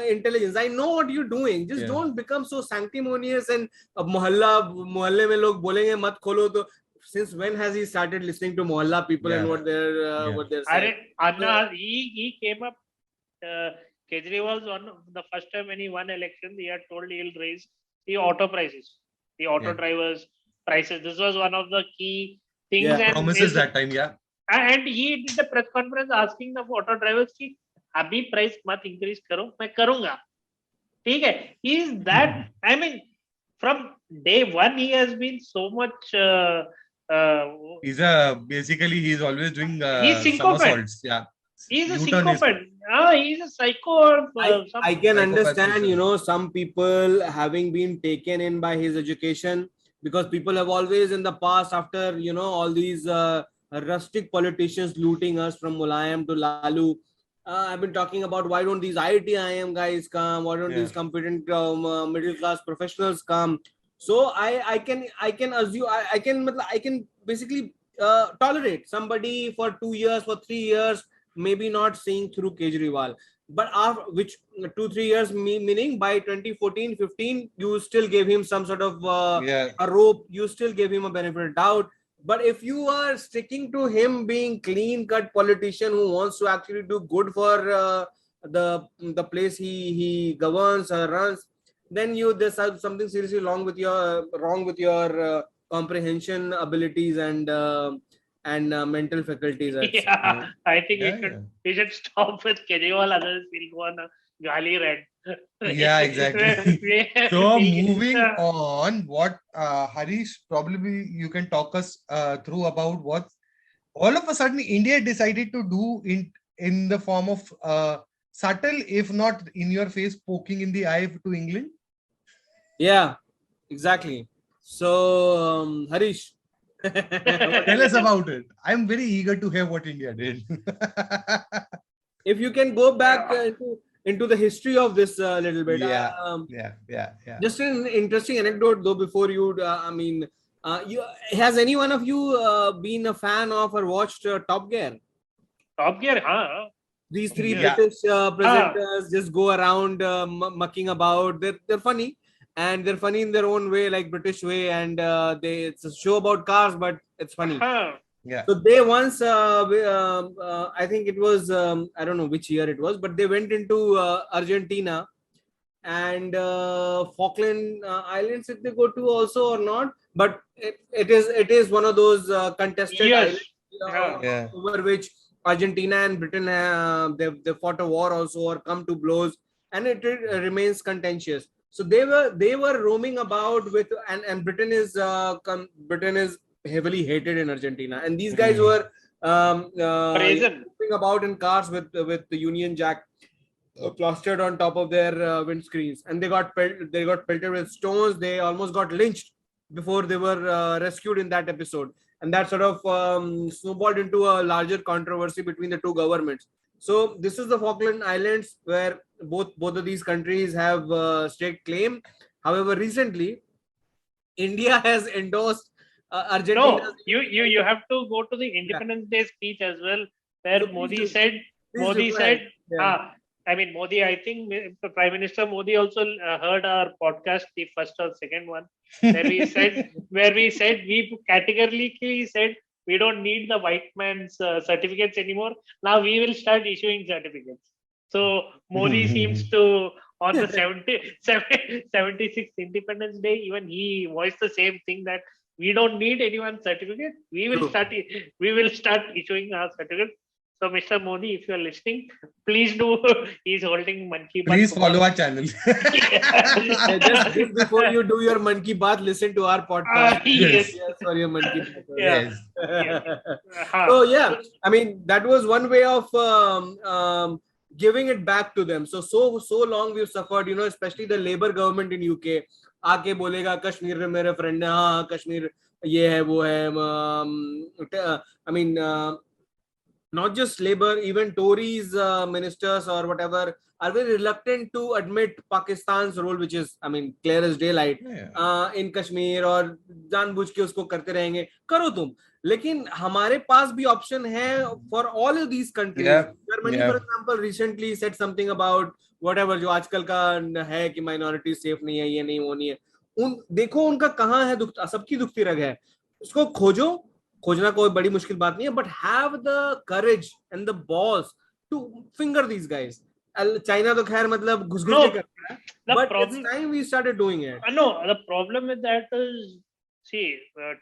Speaker 2: intelligence. I know what you're doing. Just don't become so sanctimonious and mohalle mein log bolenge mat kholo to. Since when has he started listening to mohalla people and what they're saying?
Speaker 3: Anna, he came up. Kejriwal's the first time when he won elections, he had told he'll raise the auto prices, the auto drivers' prices. This was one of the key things.
Speaker 1: Yeah, and promises that time,
Speaker 3: And he did the press conference asking the auto drivers कि अभी price मत increase करो, मैं करूँगा. ठीक है? He is that. I mean, from day one, he has been so much.
Speaker 1: He's always doing
Speaker 3: somersaults.
Speaker 1: Yeah.
Speaker 3: He's a sycophant. He's a psycho.
Speaker 2: I can understand, some people having been taken in by his education, because people have always in the past, after, all these rustic politicians looting us from Mulayam to Lalu, I've been talking about why don't these IIM guys come? Why don't these competent middle class professionals come? So I can assume I can basically tolerate somebody for 2 years, for 3 years, maybe not seeing through Kejriwal, but after which 2-3 years, meaning by 2014-15, you still gave him some sort of a rope. You still gave him a benefit of doubt. But if you are sticking to him being clean-cut politician who wants to actually do good for the place he governs or runs, then there's something seriously wrong with your comprehension abilities and mental faculties.
Speaker 3: Yeah, I think
Speaker 1: Yeah,
Speaker 3: we should stop with Kejriwal. Others will go on a jolly rant.
Speaker 1: yeah, exactly. So moving on, what Harish, probably you can talk us through about what all of a sudden India decided to do in the form of subtle, if not in your face, poking in the eye to England.
Speaker 2: Yeah, exactly. So, Harish,
Speaker 1: Tell us about it. I'm very eager to hear what India did.
Speaker 2: if you can go back into the history of this a little bit.
Speaker 1: Yeah, yeah.
Speaker 2: Just an interesting anecdote, though, before you, has any one of you been a fan of or watched Top Gear?
Speaker 3: Top Gear, huh?
Speaker 2: These three
Speaker 1: Yeah.
Speaker 2: British presenters just go around mucking about. They're funny, and they're funny in their own way, like British way. And it's a show about cars, but it's funny.
Speaker 3: Huh.
Speaker 1: Yeah.
Speaker 2: So they once, I think it was, I don't know which year it was, but they went into Argentina and Falkland Islands. Did they go to also or not? But it is one of those contested
Speaker 3: Yes.
Speaker 2: islands
Speaker 1: Yeah.
Speaker 2: over which Argentina and Britain they fought a war also or come to blows, and it remains contentious. So they were roaming about with and Britain is heavily hated in Argentina, and these guys were
Speaker 3: Brazen.
Speaker 2: moving about in cars with the Union Jack plastered on top of their windscreens, and they got pelted with stones. They almost got lynched before they were rescued in that episode, and that sort of snowballed into a larger controversy between the two governments. So this is the Falkland Islands, where both of these countries have state claim. However, recently India has endorsed Argentina.
Speaker 3: No, you have to go to the Independence Day speech as well, where
Speaker 2: So
Speaker 3: Modi
Speaker 2: please
Speaker 3: said,
Speaker 2: do. Yeah.
Speaker 3: I mean, Modi, I think Prime Minister Modi also heard our podcast, the first or second one, where we said, we categorically said, we don't need the white man's certificates anymore. Now we will start issuing certificates. So Modi seems to, on the 76th Independence Day, even he voiced the same thing, that we don't need anyone's certificate. We will start issuing our certificate. So, Mr. Modi, if you are listening, please do. He's holding Man Ki Baat.
Speaker 1: Please follow our channel.
Speaker 2: Just before you do your Man Ki Baat, listen to our podcast.
Speaker 3: Yes.
Speaker 2: For your Man Ki Baat.
Speaker 3: Yes.
Speaker 2: So yeah, I mean that was one way of giving it back to them. So long we've suffered, especially the Labour government in UK. आके बोलेगा कश्मीर में मेरे friend है, हाँ कश्मीर ये है वो है. I mean, not just Labour, even Tories ministers or whatever are very reluctant to admit Pakistan's role, which is, I mean, clear as daylight in Kashmir, और जानबूझ के उसको करते रहेंगे. करो तुम, लेकिन हमारे पास भी option है for all of these countries. Germany, for example, recently said something about whatever जो आजकल का है कि minority safe नहीं है, ये नहीं वो नहीं है. देखो उनका कहाँ है दुख, सबकी दुखती रग है, उसको खोजना कोई बड़ी मुश्किल बात नहीं है, but have the courage and the balls to finger these guys. China तो खैर मतलब घुस के करता है, but it's time we started doing it.
Speaker 3: No, the problem with that is, see,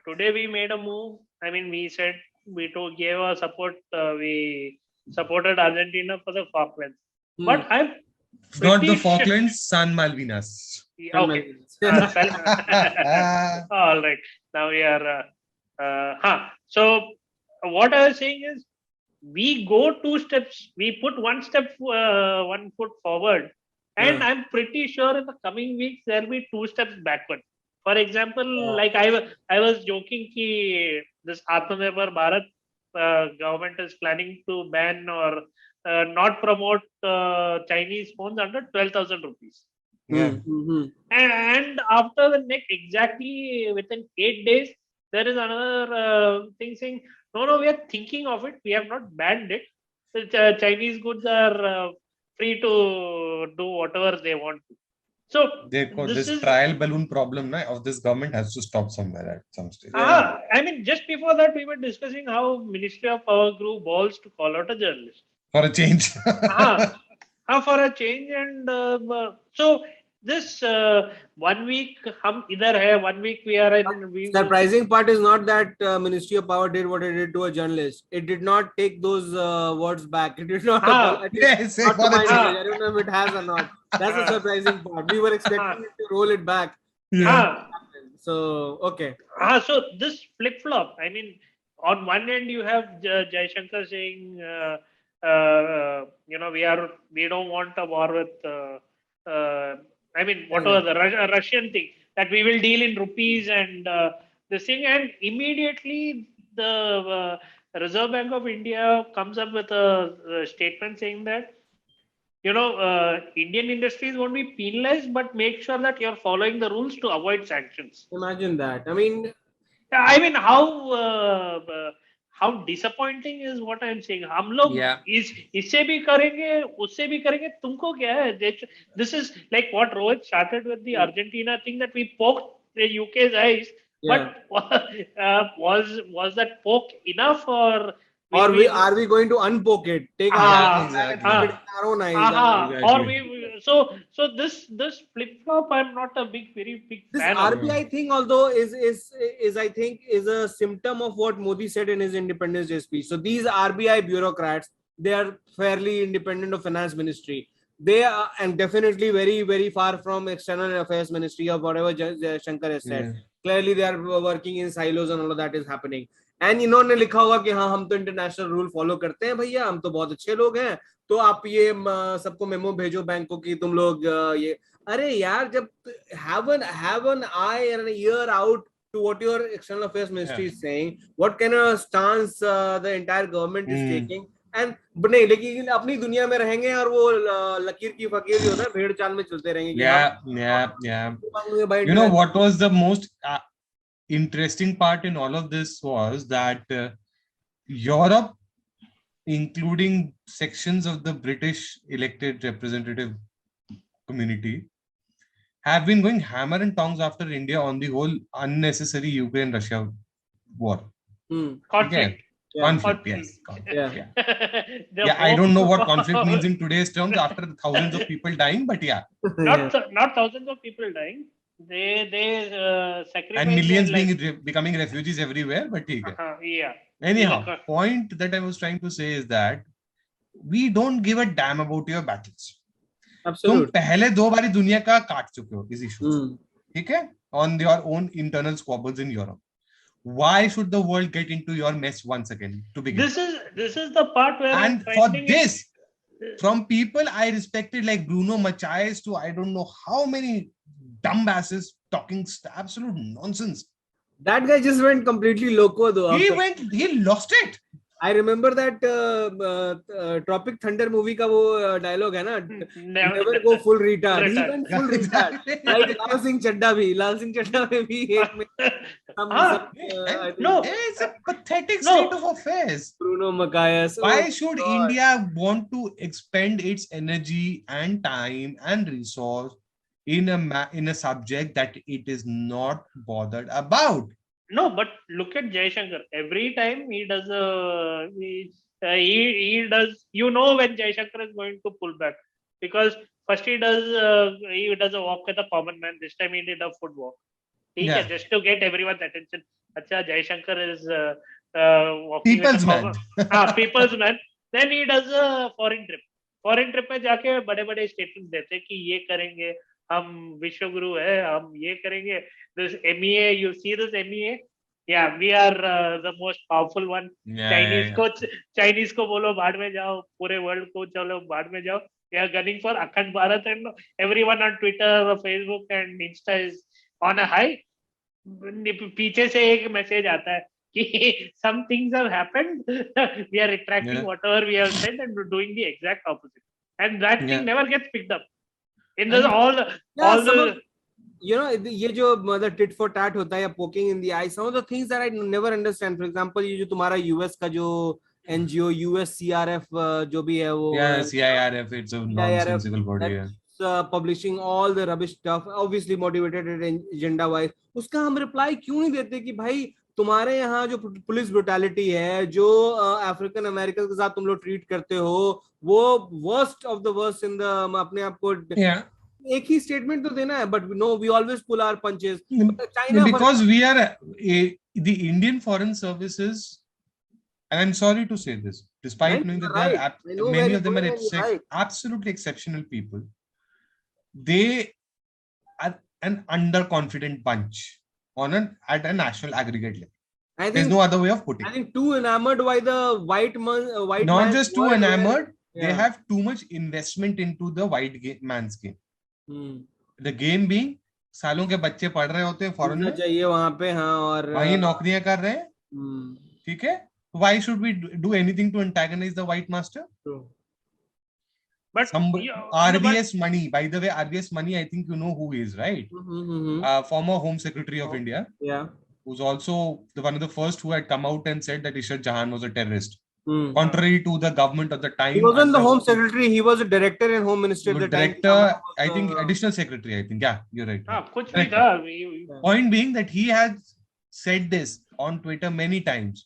Speaker 3: today we made a move. I mean, we said gave our support. We supported Argentina for the Falklands, but I'm
Speaker 1: not the Falklands, San Malvinas.
Speaker 3: Okay. All right. Now we are. So what I was saying is, we go 2 steps. We put 1 foot forward, and I'm pretty sure in the coming weeks there will be 2 steps backward. For example, like I was joking कि this Atmanirbhar Bharat government is planning to ban or not promote Chinese phones under 12,000 rupees.
Speaker 1: Yeah.
Speaker 3: And after the next, exactly within 8 days, there is another thing saying, no, we are thinking of it. We have not banned it. The Chinese goods are free to do whatever they want to. So
Speaker 1: this trial balloon problem of this government has to stop somewhere at some stage.
Speaker 3: I mean, just before that, we were discussing how Ministry of Power grew balls to call out a journalist.
Speaker 1: For a change.
Speaker 3: for a change. And so this 1 week hum idhar hai, 1 week we are in.
Speaker 2: Surprising part is not that Ministry of Power did what it did to a journalist. It did not take those words back. It did not apologize.
Speaker 1: Yes,
Speaker 2: Not to
Speaker 1: for the
Speaker 2: my
Speaker 1: change.
Speaker 2: knowledge. I don't know if it has or not. That's the surprising part. We were expecting it to roll it back. So, okay.
Speaker 3: So this flip flop, I mean, on one end you have Jai Shankar saying, we don't want a war with, I mean, whatever the Russian thing, that we will deal in rupees and this thing, and immediately the Reserve Bank of India comes up with a statement saying that, Indian industries won't be penalized, but make sure that you're following the rules to avoid sanctions.
Speaker 2: Imagine that. I mean,
Speaker 3: how disappointing is what I'm saying. हम लोग इससे भी करेंगे, उससे भी करेंगे, तुमको क्या है? This is like what Rohit started with the Argentina thing, that we poked the UK's eyes. But was that poke enough, or
Speaker 2: are we going to unpoke it? Take our own eyes.
Speaker 3: So this flip flop, I'm not a very big fan.
Speaker 2: This RBI thing, although is I think is a symptom of what Modi said in his Independence Day speech. So these RBI bureaucrats, they are fairly independent of Finance Ministry. They are, and definitely very, very far from External Affairs Ministry or whatever Shankar has said. Clearly they are working in silos and all of that is happening. And इन्होंने लिखा होगा कि हाँ हम तो international rule follow करते हैं भैया, हम तो बहुत अच्छे लोग हैं, तो आप ये सबको मेमो भेजो बैंकों की, तुम लोग ये, अरे यार, जब have an eye and an ear out to what your External Affairs Ministry is saying, what kind of stance the entire government is taking, and नहीं, लेकिन अपनी दुनिया में रहेंगे और वो लकीर की फकीर जो है भेड़ चाल में चलते रहेंगे.
Speaker 1: You know what was the most interesting part in all of this was that Europe, including sections of the British elected representative community, have been going hammer and tongs after India on the whole unnecessary Ukraine-Russia war.
Speaker 3: Conflict.
Speaker 1: Conflict, yes. I don't know what conflict means in today's terms after thousands of people dying, but
Speaker 3: not thousands of people dying. They sacrifice
Speaker 1: and millions becoming refugees everywhere, but anyhow, point that I was trying to say is that we don't give a damn about your battles. तुम पहले 2 बारी दुनिया का काट चुके हो इस issue से, ठीक है, on your own internal squabbles in Europe. Why should the world get into your mess once again to begin?
Speaker 3: This is the part where
Speaker 1: and for this, from people I respected like Bruno Macias to I don't know how many dumbasses talking absolute nonsense.
Speaker 2: That guy just went completely loco though.
Speaker 1: He lost it.
Speaker 2: I remember that Tropic Thunder movie का वो dialogue है ना, never go full retard. He went full retard. Like Lal Singh Chaddha में भी एक में
Speaker 1: no, it's a pathetic state of affairs.
Speaker 2: Bruno Macias.
Speaker 1: Why should India want to expend its energy and time and resource in a subject that it is not bothered about?
Speaker 3: No, but look at Jai Shankar. Every time he does he does, when Jai Shankar is going to pull back, because first he does a walk with a common man. This time he did a foot walk. Just to get everyone's attention. Acha, Jai Shankar is walking
Speaker 1: people's man.
Speaker 3: People's man. Then he does a foreign trip. Foreign trip में जाके बड़े-बड़े statements देते हैं कि ये करेंगे, हम विश्वगुरु है, हम ये करेंगे. This MEA, you see this MEA? Yeah, we are the most powerful one. Chinese को बोलो बाढ़ में जाओ, पूरे world को चलो बाढ़ में जाओ. We are gunning for Akhand Bharat, and everyone on Twitter or Facebook and Insta is on a high. पीछे से एक message आता है कि some things have happened. We are retracting whatever we have said and doing the exact opposite. And that thing never gets picked up. In the
Speaker 2: ये जो मतलब tit for tat होता है या poking in the eye, some of the things that I never understand. For example, ये जो तुम्हारा US का जो NGO USCRF जो भी है वो
Speaker 1: CIRF, it's a nonsensical body.
Speaker 2: Publishing all the rubbish stuff, obviously motivated agenda wise. उसका हम reply क्यों नहीं देते कि भाई तुम्हारे यहाँ जो पुलिस ब्रुटैलिटी है, जो अफ्रीकन अमेरिकन के साथ तुम लोग ट्रीट करते हो, वो worst of the worst in the, अपने आप को
Speaker 1: Yeah.
Speaker 2: एक ही स्टेटमेंट तो देना है, but no, we always pull our punches. China,
Speaker 1: Because we are the Indian foreign services, and I'm sorry to say this, despite knowing that
Speaker 2: right.
Speaker 1: many of them are
Speaker 2: Right.
Speaker 1: absolutely exceptional people, they are an underconfident bunch at a national aggregate level.
Speaker 2: I
Speaker 1: There's
Speaker 2: think,
Speaker 1: no other way of putting
Speaker 2: I
Speaker 1: it.
Speaker 2: think too enamored by the white
Speaker 1: Not
Speaker 2: man's
Speaker 1: just too
Speaker 2: world
Speaker 1: enamored, they
Speaker 2: yeah.
Speaker 1: have too much investment into the man's game. The game being, सालों के बच्चे पढ़ रहे होते हैं foreign में,
Speaker 2: चाहिए वहां पे, हाँ, और
Speaker 1: वहीं नौकरियां कर रहे हैं, ठीक है. Why should we do anything to antagonize the white master?
Speaker 2: True.
Speaker 3: But
Speaker 1: RBS Money, by the way, RBS Money, I think you know who he is, right? Former Home Secretary of India.
Speaker 2: Yeah.
Speaker 1: Who's also one of the first who had come out and said that Ishrat Jahan was a terrorist. Contrary to the government of the time.
Speaker 2: He wasn't the Home Secretary, he was a director and Home Minister at the time.
Speaker 1: Director, I think additional secretary, I think. Yeah, you're right.
Speaker 3: कुछ भी था.
Speaker 1: Point being that he had said this on Twitter many times.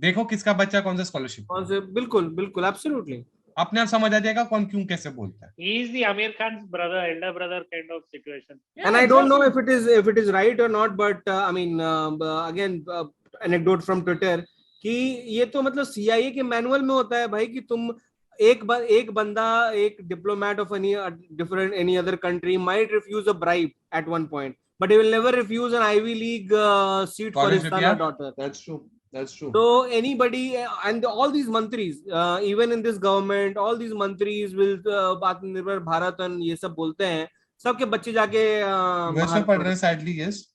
Speaker 1: देखो किसका बच्चा कौन सा scholarship.
Speaker 2: बिल्कुल बिल्कुल, absolutely.
Speaker 1: अपने आप समझ आ जाएगा कौन क्यों कैसे बोलता है.
Speaker 3: He is the Amir Khan's brother, elder brother kind of situation.
Speaker 2: Yeah, and I don't know if it is right or not, but I mean, again, anecdote from Twitter कि ये तो मतलब CIA के मैनुअल में होता है भाई, कि तुम एक बंदा, एक diplomat of any other country might refuse a bribe at one point, but he will never refuse an Ivy League seat for his son or daughter.
Speaker 1: That's true. That's true.
Speaker 2: So anybody, and all these mantris, even in this government, all these mantris will Atmanirbhar Bharat and ये सब बोलते हैं, सबके बच्चे जाके
Speaker 1: वैसे पढ़ रहे हैं, sadly, yes.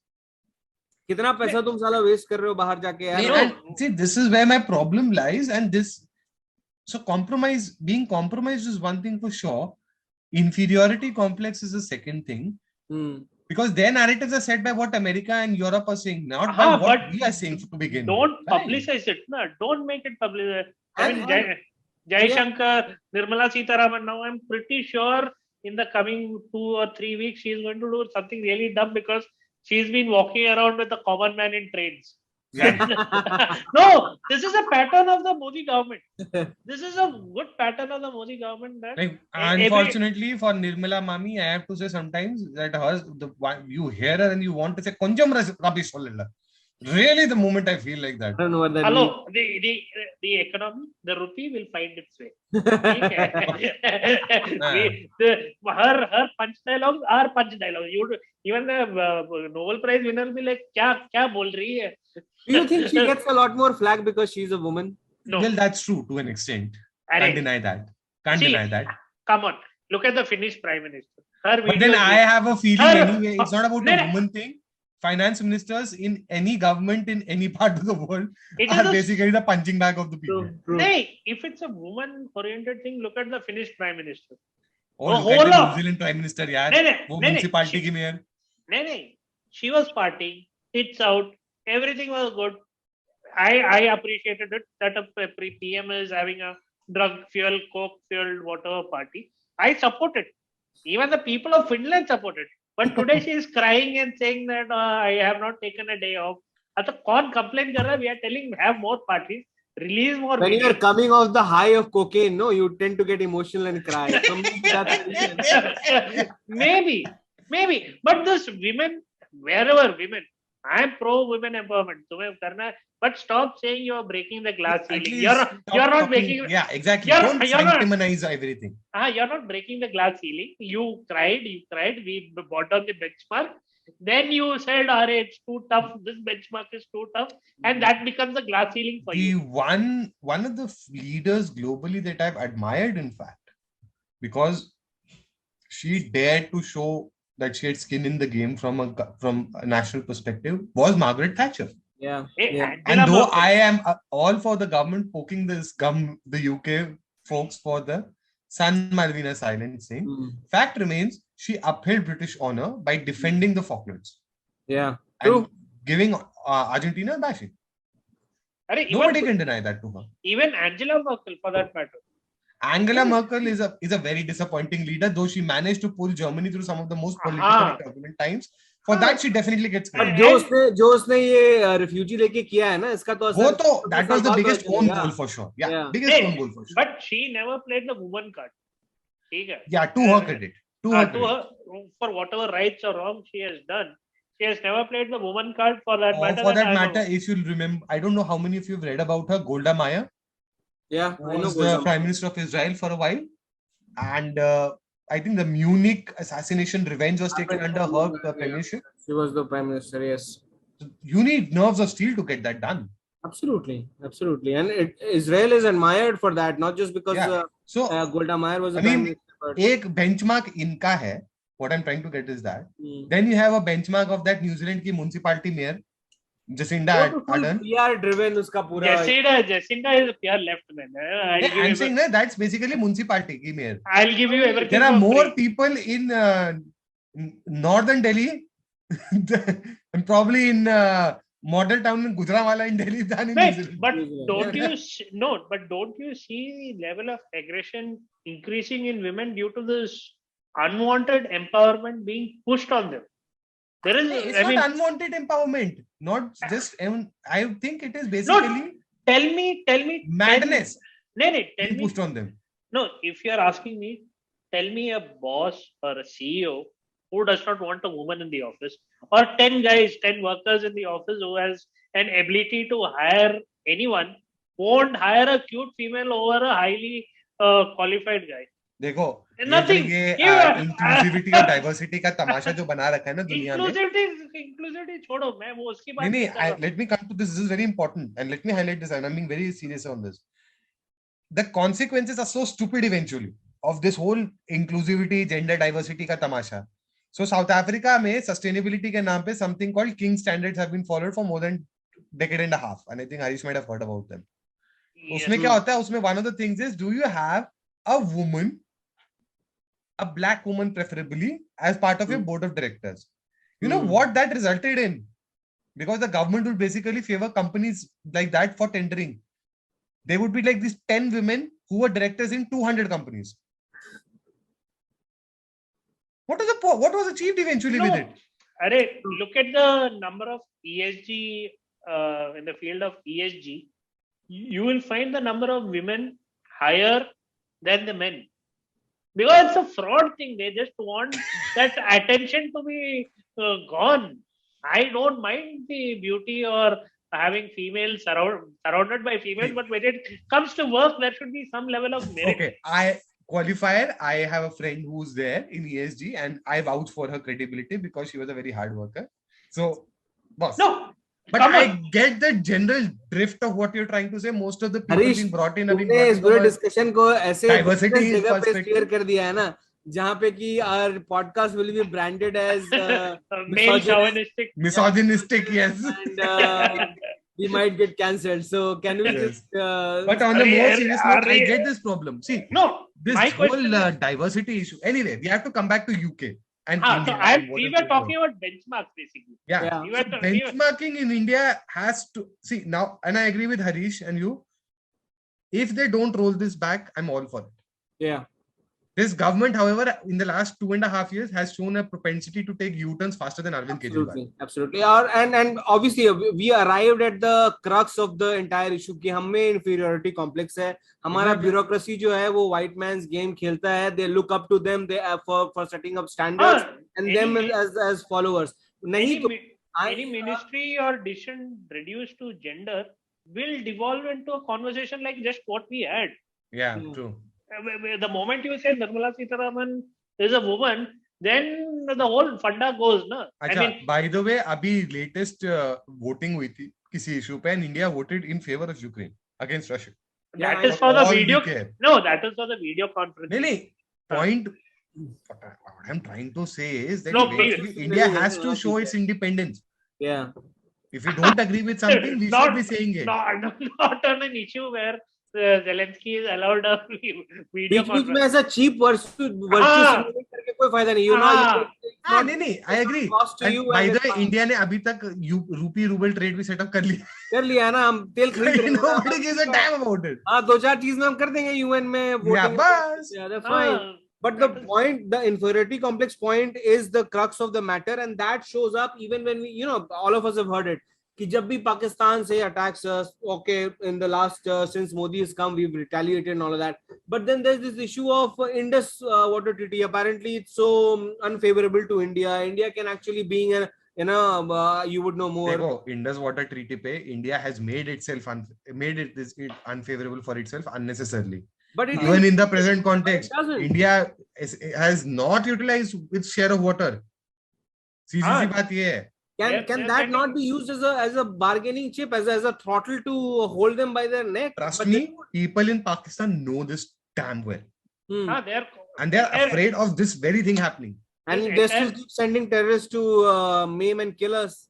Speaker 2: कितना पैसा तुम साला वेस्ट कर रहे हो बाहर जाके यार.
Speaker 1: See, this is where my problem lies, and this, so being compromised is one thing for sure. Inferiority complex is the second thing. Because their narratives are set by what America and Europe are saying, not by what we are saying to begin.
Speaker 3: Don't publicize it, no? Don't make it public. I mean, Jai Shankar, Nirmala Sitharaman, now I'm pretty sure in the coming 2 or 3 weeks she is going to do something really dumb, because she's been walking around with a common man in trains. Yeah. No, this is a pattern of the Modi government. This is a good pattern of the Modi government. That
Speaker 1: unfortunately for Nirmala Mami, I have to say sometimes that you hear her and you want to say konjam rubbish sollilla. Really, the moment I feel like that.
Speaker 2: I don't know what that
Speaker 3: Hello, the economy, the rupee will find its way. Her punch dialogues are punch dialogues. Even the Nobel Prize winner will be like, क्या बोल रही है?
Speaker 2: Do you think she gets a lot more flack because she's a woman?
Speaker 3: No.
Speaker 1: Well, that's true to an extent. Can't deny that. Deny that.
Speaker 3: Come on, look at the Finnish Prime Minister. But
Speaker 1: then I have a feeling anyway, it's not about a woman thing. Finance ministers in any government in any part of the world are basically the punching bag of the people.
Speaker 3: Hey, if it's a woman-oriented thing, look at the Finnish Prime Minister.
Speaker 1: Look at the New Zealand Prime Minister, yaar. वो municipality की mayor.
Speaker 3: She was partying, tits out, everything was good. I appreciated it that a PM is having a drug-fueled, coke-fueled, whatever party. I support it. Even the people of Finland support it. But today she is crying and saying that I have not taken a day off. तो कौन complain कर रहा है? We are telling have more parties, release more.
Speaker 2: When you are coming off the high of cocaine, no, you tend to get emotional and cry. So
Speaker 3: maybe, but this women, wherever women, I am pro women empowerment. तुम्हें करना है, but stop saying you are breaking the glass ceiling. You're not breaking.
Speaker 1: Yeah, exactly. Don't sanctimonize everything.
Speaker 3: You're not breaking the glass ceiling. You cried. We brought down the benchmark. Then you said, it's too tough. This benchmark is too tough. And that becomes the glass ceiling for you.
Speaker 1: One of the leaders globally that I've admired, in fact, because she dared to show that she had skin in the game from a national perspective, was Margaret Thatcher.
Speaker 2: Yeah.
Speaker 1: And though I am all for the government poking the UK folks for the San Malvinas Islands thing, fact remains, she upheld British honor by defending the Falklands.
Speaker 2: Yeah.
Speaker 1: And giving Argentina a bashing. Nobody can deny that to her.
Speaker 3: Even Angela Merkel, for that matter.
Speaker 1: Angela Merkel is a very disappointing leader, though she managed to pull Germany through some of the most politically turbulent times. For that, she definitely gets
Speaker 2: But
Speaker 1: credit.
Speaker 2: जो उसने ये refugee लेके किया है ना, इसका तो
Speaker 1: वो
Speaker 2: असर
Speaker 1: तो that was the biggest own
Speaker 2: चलेगा.
Speaker 1: goal for sure. Yeah,
Speaker 2: Yeah.
Speaker 1: biggest own goal for sure.
Speaker 3: But she never played the woman card. ठीक है.
Speaker 1: Yeah, to her credit. To her
Speaker 3: To
Speaker 1: credit.
Speaker 3: her, for whatever rights or wrong she has done, she has never played the woman card for that
Speaker 1: Or
Speaker 3: matter.
Speaker 1: for that matter, if you remember, I don't know how many of you have read about her, Golda Meir.
Speaker 2: Yeah, I know
Speaker 1: Was the Prime Minister of Israel for a while. And I think the Munich assassination revenge was taken under her premiership.
Speaker 2: She was the Prime Minister, yes.
Speaker 1: You need nerves of steel to get that done.
Speaker 2: Absolutely, absolutely. And Israel is admired for that, not just because
Speaker 1: So
Speaker 2: Golda Meir was a
Speaker 1: I
Speaker 2: Prime
Speaker 1: mean,
Speaker 2: Minister. But...
Speaker 1: एक benchmark इनका है. What I'm trying to get is that. Then you have a benchmark of that New Zealand की municipality mayor, Jacinda Ardern.
Speaker 2: PR driven उसका पूरा.
Speaker 3: Jacinda is a PR left man.
Speaker 1: I'm saying that that's basically municipality की mayor.
Speaker 3: I'll give you everything.
Speaker 1: There are more people in northern Delhi and probably in model town in Gujranwala in Delhi than in New Zealand.
Speaker 3: But don't you see the level of aggression increasing in women due to this unwanted empowerment being pushed on them? There is,
Speaker 1: it's not unwanted empowerment, not just. I think it is basically.
Speaker 3: Tell me.
Speaker 1: Madness.
Speaker 3: Tell me.
Speaker 1: Pushed on them.
Speaker 3: No, if you are asking me, tell me a boss or a CEO who does not want a woman in the office, or 10 workers in the office who has an ability to hire anyone, won't hire a cute female over a highly qualified guy.
Speaker 1: देखो
Speaker 3: Nothing.
Speaker 1: ये inclusivity और diversity का तमाशा जो बना रखा है ना दुनिया में
Speaker 3: इंक्लूसिविटी छोड़ो मैं वो उसकी बात
Speaker 1: नहीं let me come to this is very important and let me highlight this and I'm being very serious on this. The consequences are so stupid eventually of this whole inclusivity gender diversity का तमाशा. So South Africa में sustainability के नाम पे something called King standards have been followed for more than decade and a half and I think Harish might have heard about them. उसमें क्या होता है उसमें one of the things is do you have a woman, a black woman preferably, as part of your board of directors. You know what that resulted in? Because the government would basically favor companies like that for tendering. There would be like these 10 women who were directors in 200 companies. What was achieved eventually with it?
Speaker 3: Look at the number of ESG in the field of ESG. You will find the number of women higher than the men. Because it's a fraud thing. They just want that attention to be gone. I don't mind the beauty or having females surrounded by females, but when it comes to work, there should be some level of merit.
Speaker 1: Okay, I have a friend who's there in ESG and I vouch for her credibility because she was a very hard worker. So, boss.
Speaker 3: No.
Speaker 1: But I get the general drift of what you're trying to say. Most of the people being brought in have been
Speaker 2: इस पूरे discussion को ऐसे
Speaker 1: diversity
Speaker 2: जगह पे share कर दिया है ना जहाँ पे कि our podcast will be branded as
Speaker 3: male chauvinistic,
Speaker 1: yes,
Speaker 2: and we might get cancelled. So can we just?
Speaker 1: But on the more serious note, I get this problem. See, this whole diversity issue. Anyway, we have to come back to UK. And India,
Speaker 3: we were talking about benchmarks basically.
Speaker 1: Yeah. Benchmarking in India has to see now, and I agree with Harish and you. If they don't roll this back, I'm all for it.
Speaker 2: Yeah.
Speaker 1: This government, however, in the last 2.5 years has shown a propensity to take U-turns faster than Arvind Kejriwal.
Speaker 2: Absolutely. And obviously we arrived at the crux of the entire issue कि हमें inferiority complex है. हमारा bureaucracy जो है वो white man's game खेलता है. They look up to them for setting up standards and them as followers.
Speaker 3: Any ministry or decision reduced to gender will devolve into a conversation like just what we had.
Speaker 1: Yeah, true.
Speaker 3: The moment you say Nirmala Sitharaman is a woman, then the whole funda goes, na?
Speaker 1: By the way, abhi latest voting हुई थी किसी issue पे and India voted in favor of Ukraine against Russia.
Speaker 3: That is for the video. No, that is for the video conference.
Speaker 1: Point. What I'm trying to say is that India has to show its independence.
Speaker 2: Yeah.
Speaker 1: If you don't agree with something, we should be saying it.
Speaker 3: Not on an issue where Zelensky is allowed a video conference.
Speaker 2: में ऐसा cheap virtue करके कोई फायदा नहीं. You know,
Speaker 1: नहीं, I agree. And by the way, India ने अभी तक rupee ruble trade भी setup कर
Speaker 2: लिया ना. हम तेल खरीद रहे हैं.
Speaker 1: Nobody gives a damn about it.
Speaker 2: हाँ, 2-4 चीज में हम कर देंगे UN में.
Speaker 1: Yeah, बस.
Speaker 2: Yeah, that's fine. But the point, the inferiority complex point is the crux of the matter, and that shows up even when we, all of us have heard it. कि जब भी Pakistan say attacks us, okay, in the last since Modi has come, we've retaliated and all of that. But then there's this issue of Indus water treaty. Apparently, it's so unfavorable to India. India can actually being a you would know more.
Speaker 1: देखो, Indus water treaty पे India has made itself unfavorable for itself unnecessarily.
Speaker 2: But it
Speaker 1: Even
Speaker 2: is,
Speaker 1: in the present context,
Speaker 2: it doesn't.
Speaker 1: India has not utilized its share of water. सीधी बात ये है.
Speaker 2: Can that not be used as a bargaining chip, as a throttle to hold them by their neck?
Speaker 1: Trust me, people in Pakistan know this damn well. And they are afraid of this very thing happening.
Speaker 2: And they still keep sending terrorists to maim and kill us.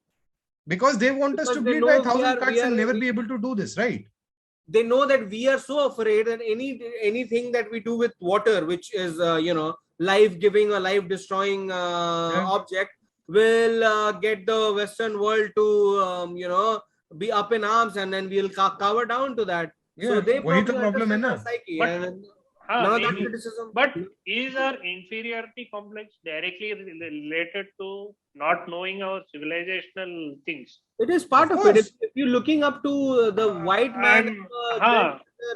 Speaker 1: Because they want us to bleed by 1,000 cuts and never be able to do this, right?
Speaker 2: They know that we are so afraid that anything that we do with water, which is life-giving or life-destroying object, will get the Western world to be up in arms, and then we'll cover down to that.
Speaker 1: Yeah,
Speaker 2: so they
Speaker 1: वही तो problem है ना.
Speaker 2: psyche.
Speaker 3: But is our inferiority complex directly related to not knowing our civilizational things?
Speaker 2: It is part of it. If you're looking up to the white man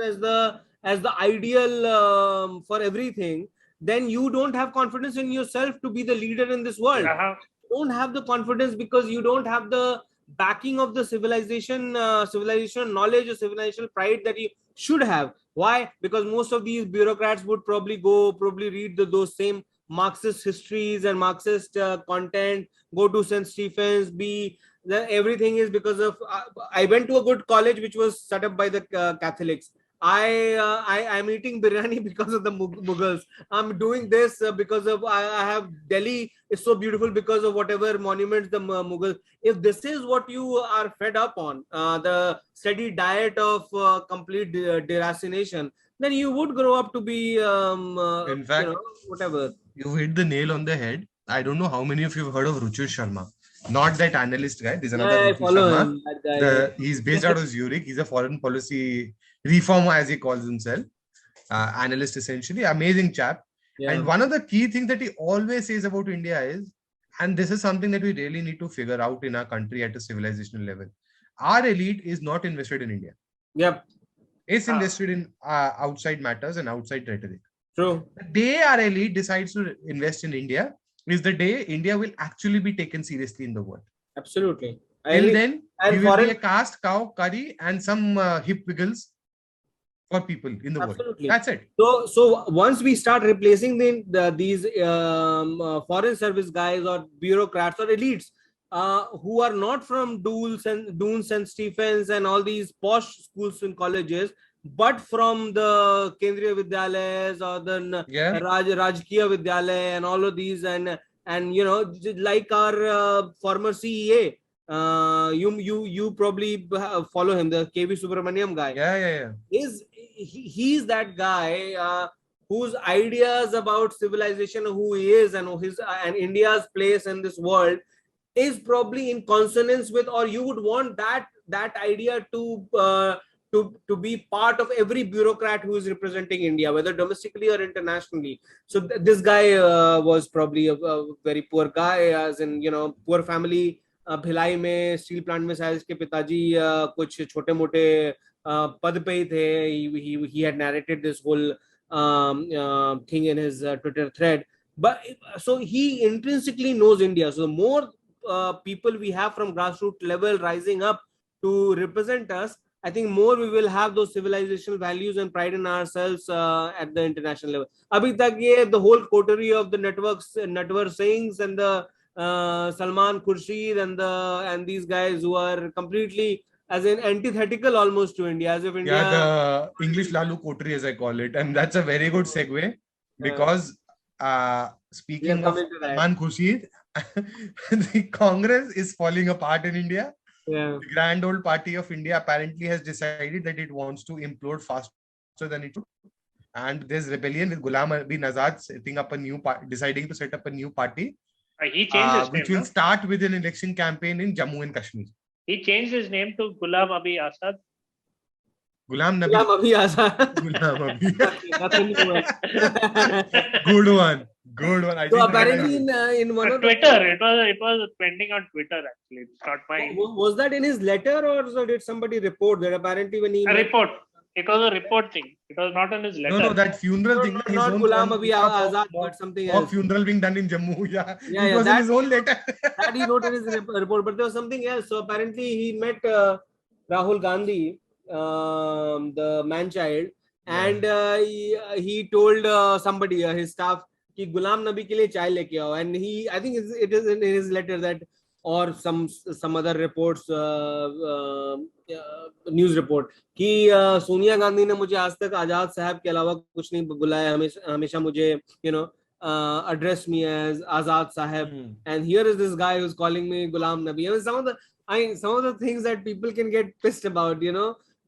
Speaker 2: as the ideal for everything, then you don't have confidence in yourself to be the leader in this world. You don't have the confidence because you don't have the backing of the civilization knowledge or civilization pride that you should have. Why? Because most of these bureaucrats would probably read those same Marxist histories and Marxist content, go to St. Stephen's, everything is because of I went to a good college which was set up by the Catholics. I'm eating biryani because of the Mughals. I'm doing this because of I have Delhi is so beautiful because of whatever monuments the Mughals. If this is what you are fed up on, the steady diet of complete deracination, then you would grow up to be
Speaker 1: in fact,
Speaker 2: whatever.
Speaker 1: You hit the nail on the head. I don't know how many of you have heard of Ruchir Sharma. Not that analyst guy. There's another Ruchir Sharma.
Speaker 2: That guy.
Speaker 1: He's based out of Zurich. He's a foreign policy reformer, as he calls himself. Analyst, essentially. Amazing chap. Yeah. And one of the key things that he always says about India is, and this is something that we really need to figure out in our country at a civilizational level. Our elite is not invested in India.
Speaker 2: Yep.
Speaker 1: It's invested in outside matters and outside rhetoric.
Speaker 2: True.
Speaker 1: The day our elite decides to invest in India is the day India will actually be taken seriously in the world.
Speaker 2: Absolutely.
Speaker 1: Till then, we will be a caste, cow, curry, and some hip wiggles for people in the world. That's it.
Speaker 2: So once we start replacing these foreign service guys or bureaucrats or elites who are not from Doons and Stephens and all these posh schools and colleges, but from the Kendriya Vidyalayas or the Rajkiya Vidyalaya and all of these, and like our former CEA, you probably follow him, the KV Subramaniam guy.
Speaker 1: Yeah.
Speaker 2: He's that guy whose ideas about civilization, who he is, and and India's place in this world is probably in consonance with, or you would want that idea to be part of every bureaucrat who is representing India, whether domestically or internationally. So this guy was probably a very poor guy, as in poor family. Bhilai में steel plant में शायद इसके पिताजी कुछ छोटे मोटे पद पे ही थे. He had narrated this whole thing in his Twitter thread. But so he intrinsically knows India. So the more people we have from grassroots level rising up to represent us, I think more we will have those civilizational values and pride in ourselves at the international level. Abhi tak ye the whole coterie of the network Singhs and the Salman Khurshid and these guys who are completely as an antithetical almost to India, as if India.
Speaker 1: Yeah, the English Lalu coterie, as I call it, and that's a very good segue because speaking of Salman Khurshid, the Congress is falling apart in India.
Speaker 2: Yeah.
Speaker 1: The grand old party of India apparently has decided that it wants to implode faster than it should. And there's rebellion with Ghulam bin Azad deciding to set up a new party.
Speaker 3: He changed his name,
Speaker 1: which will start with an election campaign in Jammu and Kashmir.
Speaker 3: He changed his name to Ghulam Abi Azad.
Speaker 1: Gulam Nabi.
Speaker 2: Gulam Nabi Azad.
Speaker 1: Gulam Nabi.
Speaker 2: Nothing new.
Speaker 1: Good one. Good one. I
Speaker 2: So
Speaker 1: think
Speaker 2: apparently in one of the
Speaker 3: Twitter, it was trending on Twitter actually. It's not my
Speaker 2: was that in his letter, or so did somebody report that apparently when he
Speaker 3: a report. It was a report thing. It was not on his letter.
Speaker 1: No, that funeral
Speaker 2: No,
Speaker 1: thing.
Speaker 2: no,
Speaker 1: his
Speaker 2: not
Speaker 1: own
Speaker 2: Gulam
Speaker 1: mock-
Speaker 2: Nabi
Speaker 1: mock-
Speaker 2: Azad,
Speaker 1: mock-
Speaker 2: but something
Speaker 1: mock
Speaker 2: else.
Speaker 1: funeral being done in Jammu. Yeah,
Speaker 2: Yeah,
Speaker 1: it
Speaker 2: yeah,
Speaker 1: was in his own letter.
Speaker 2: That he wrote in his report, but there was something else. So apparently he met Rahul Gandhi, the man child, and he told somebody, his staff, कि गुलाम नबी के लिए चाय लेके आओ, and I think it is in his letter that, or some other reports, news report, कि सोनिया गांधी ने मुझे आज तक आजाद साहब के अलावा कुछ नहीं बुलाया, हमेशा मुझे address me as Azad Sahib, and here is this guy who's calling me Gulam Nabi. I mean, some of the things that people can get pissed about,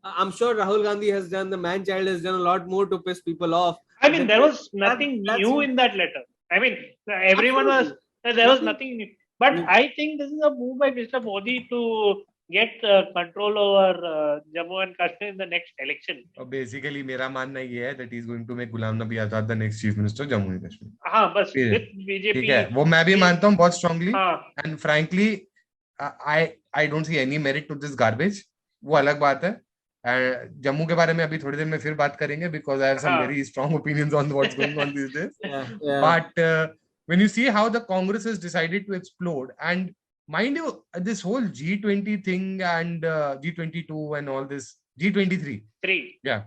Speaker 2: I'm sure Rahul Gandhi the man child has done a lot more to piss people off.
Speaker 3: I mean, there was nothing new in that letter. I mean, everyone was, there was nothing new. But I think this is a move by Mr. Modi to get control over Jammu and Kashmir in the next election.
Speaker 1: Basically, मेरा मानना ये है that he is going to make Gulam Nabi Azad the next chief minister of Jammu and Kashmir.
Speaker 3: हाँ, बस with BJP.
Speaker 1: ठीक है, वो मैं भी मानता हूँ बहुत strongly. And frankly, I don't see any merit to this garbage. वो अलग बात है. जम्मू के बारे में अभी थोड़ी देर में फिर बात करेंगे because I have some very strong opinions on what's going on these days. But when you see how the Congress has decided to explode, and mind you, this whole G20 thing and G22 and all this, G23. Yeah.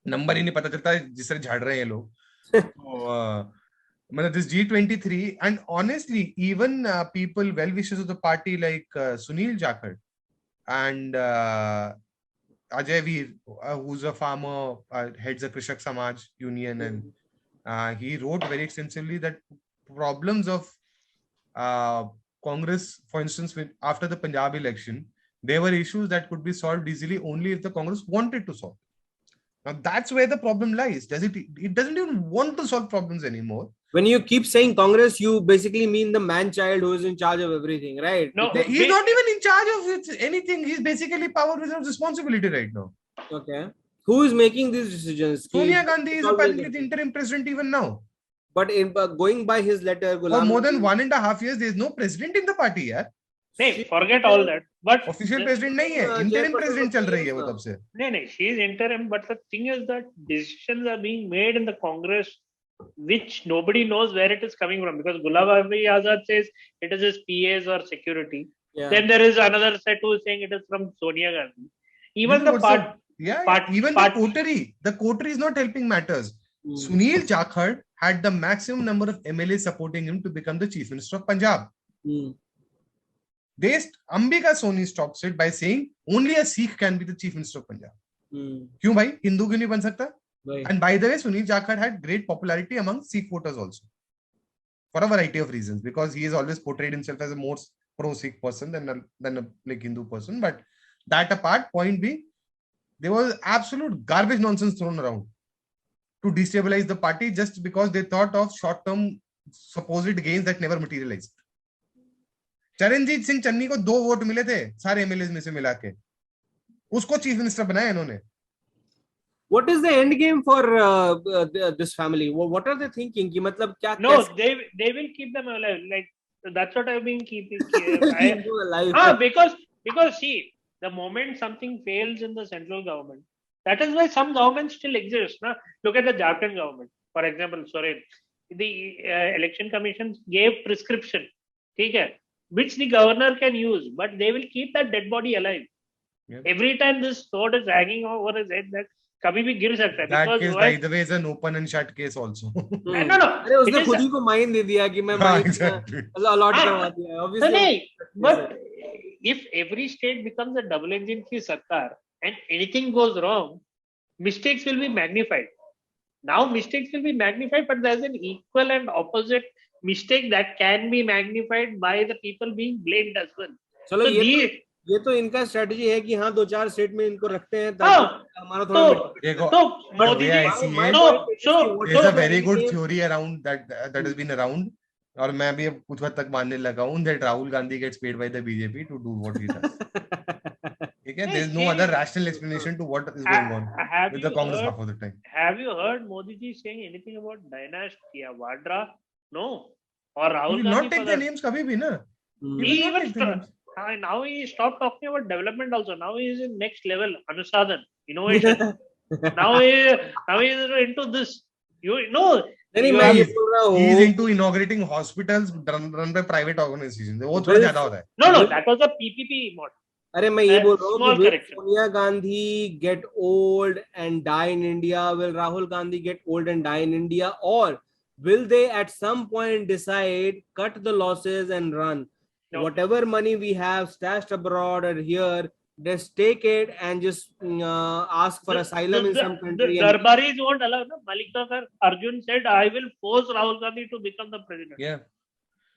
Speaker 1: Number ही नहीं पता चलता जिस तरह झाड़ रहे हैं ये लोग. So, this G23, and honestly, even people, well-wishers of the party like Sunil Jakhar and Ajay Veer, who's a farmer, heads a Krishak Samaj union, and he wrote very extensively that problems of Congress, for instance, after the Punjab election, there were issues that could be solved easily only if the Congress wanted to solve. Now that's where the problem lies. It doesn't even want to solve problems anymore.
Speaker 2: When you keep saying Congress, you basically mean the man child who is in charge of everything, right?
Speaker 3: No,
Speaker 1: he's not even in charge of anything. He's basically power without responsibility right now.
Speaker 2: Okay. Who is making these decisions?
Speaker 1: Sonia Gandhi is apparently the interim president even now.
Speaker 2: But going by his letter,
Speaker 1: for more than 1.5 years, there is no president in the party. Yeah.
Speaker 3: Hey, forget all that. But
Speaker 1: official president नहीं है, interim president चल रही है वो तब से.
Speaker 3: नहीं, she is interim. But the thing is that decisions are being made in the Congress, which nobody knows where it is coming from, because Gulam Nabi Azad says it is his PAs or security. Yeah. Then there is another set who is saying it is from Sonia Gandhi. Even the coterie is not helping matters. Sunil Jakhar had the maximum number of MLAs supporting him to become the chief minister of Punjab. Ambika Soni stops it by saying only a Sikh can be the chief minister of Punjab. क्यों भाई, हिंदू क्यों नहीं बन सकता? And by the way, Sunil Jakhar had great popularity among Sikh voters also, for a variety of reasons, because he has always portrayed himself as a more pro-Sikh person than a like Hindu person. But that apart, point being, there was absolute garbage nonsense thrown around to destabilize the party just because they thought of short-term supposed gains that never materialized. Charanjit Singh Channi को 2 vote मिले थे सारे MLA में से मिला के, उसको chief minister बनाया इन्होंने.
Speaker 2: What is the end game for this family? What are they thinking? कि मतलब क्या?
Speaker 3: No, they will keep them alive. Like that's what I've been keeping
Speaker 2: alive.
Speaker 3: Because see, the moment something fails in the central government, that is why some governments still exist. Na? Look at the Jharkhand government, for example. Sorry, the election commission gave prescription, okay, which the governor can use, but they will keep that dead body alive. Yep. Every time this sword is hanging over his head, that कभी भी गिर सकता है.
Speaker 1: That case, by the way, is an open and shut case also.
Speaker 3: No.
Speaker 2: अरे उसने खुद ही को mine दे दिया कि मैं अलॉट करवा दिया.
Speaker 3: Obviously, but if every state becomes a double engine की सरकार and anything goes wrong, mistakes will be magnified. Now mistakes will be magnified, but there's an equal and opposite mistake that can be magnified by the people being blamed as well.
Speaker 2: चलो ये तो इनका strategy है कि हाँ 2-4 state में इनको रखते हैं ताकि हमारा थोड़ा
Speaker 3: Modi ji
Speaker 1: there's a very good theory around that has been around, और मैं भी अब कुछ हद तक मानने लगा हूँ that Rahul Gandhi gets paid by the BJP to do what he does. Okay? There's no other rational explanation to what is going on with the Congress half of the time.
Speaker 3: Have you heard Modi ji saying anything about dynasty or Vadra? No. Or
Speaker 1: He
Speaker 3: Rahul
Speaker 1: will
Speaker 3: Gandhi
Speaker 1: not
Speaker 3: for
Speaker 1: take the
Speaker 3: that.
Speaker 1: names kabhi bhi na.
Speaker 2: Hmm.
Speaker 1: He
Speaker 3: He
Speaker 1: will not
Speaker 3: even
Speaker 1: take the names.
Speaker 3: now he stopped talking about development also. Now he is in next level, Anusadhan, innovation. now he is into this. You know,
Speaker 2: नहीं
Speaker 3: you
Speaker 2: मैं ये
Speaker 3: have,
Speaker 2: बोल रहा
Speaker 1: He is
Speaker 2: हूँ
Speaker 1: into inaugurating hospitals run by private organizations. वो थोड़ा
Speaker 2: will
Speaker 1: ज्यादा होता है.
Speaker 3: no, that was a PPP model.
Speaker 2: अरे मैं ये बोल रहा हूँ कि
Speaker 3: Small
Speaker 2: will
Speaker 3: correction.
Speaker 2: Sonia Gandhi get old and die in India? Will Rahul Gandhi get old and die in India? Or will they at some point decide cut the losses and run?
Speaker 3: No.
Speaker 2: Whatever money we have stashed abroad or here, just take it and just ask for asylum in some country.
Speaker 3: The Darbaris won't allow. No? Mallikarjun Arjun said, "I will force Rahul Gandhi to become the president."
Speaker 1: Yeah.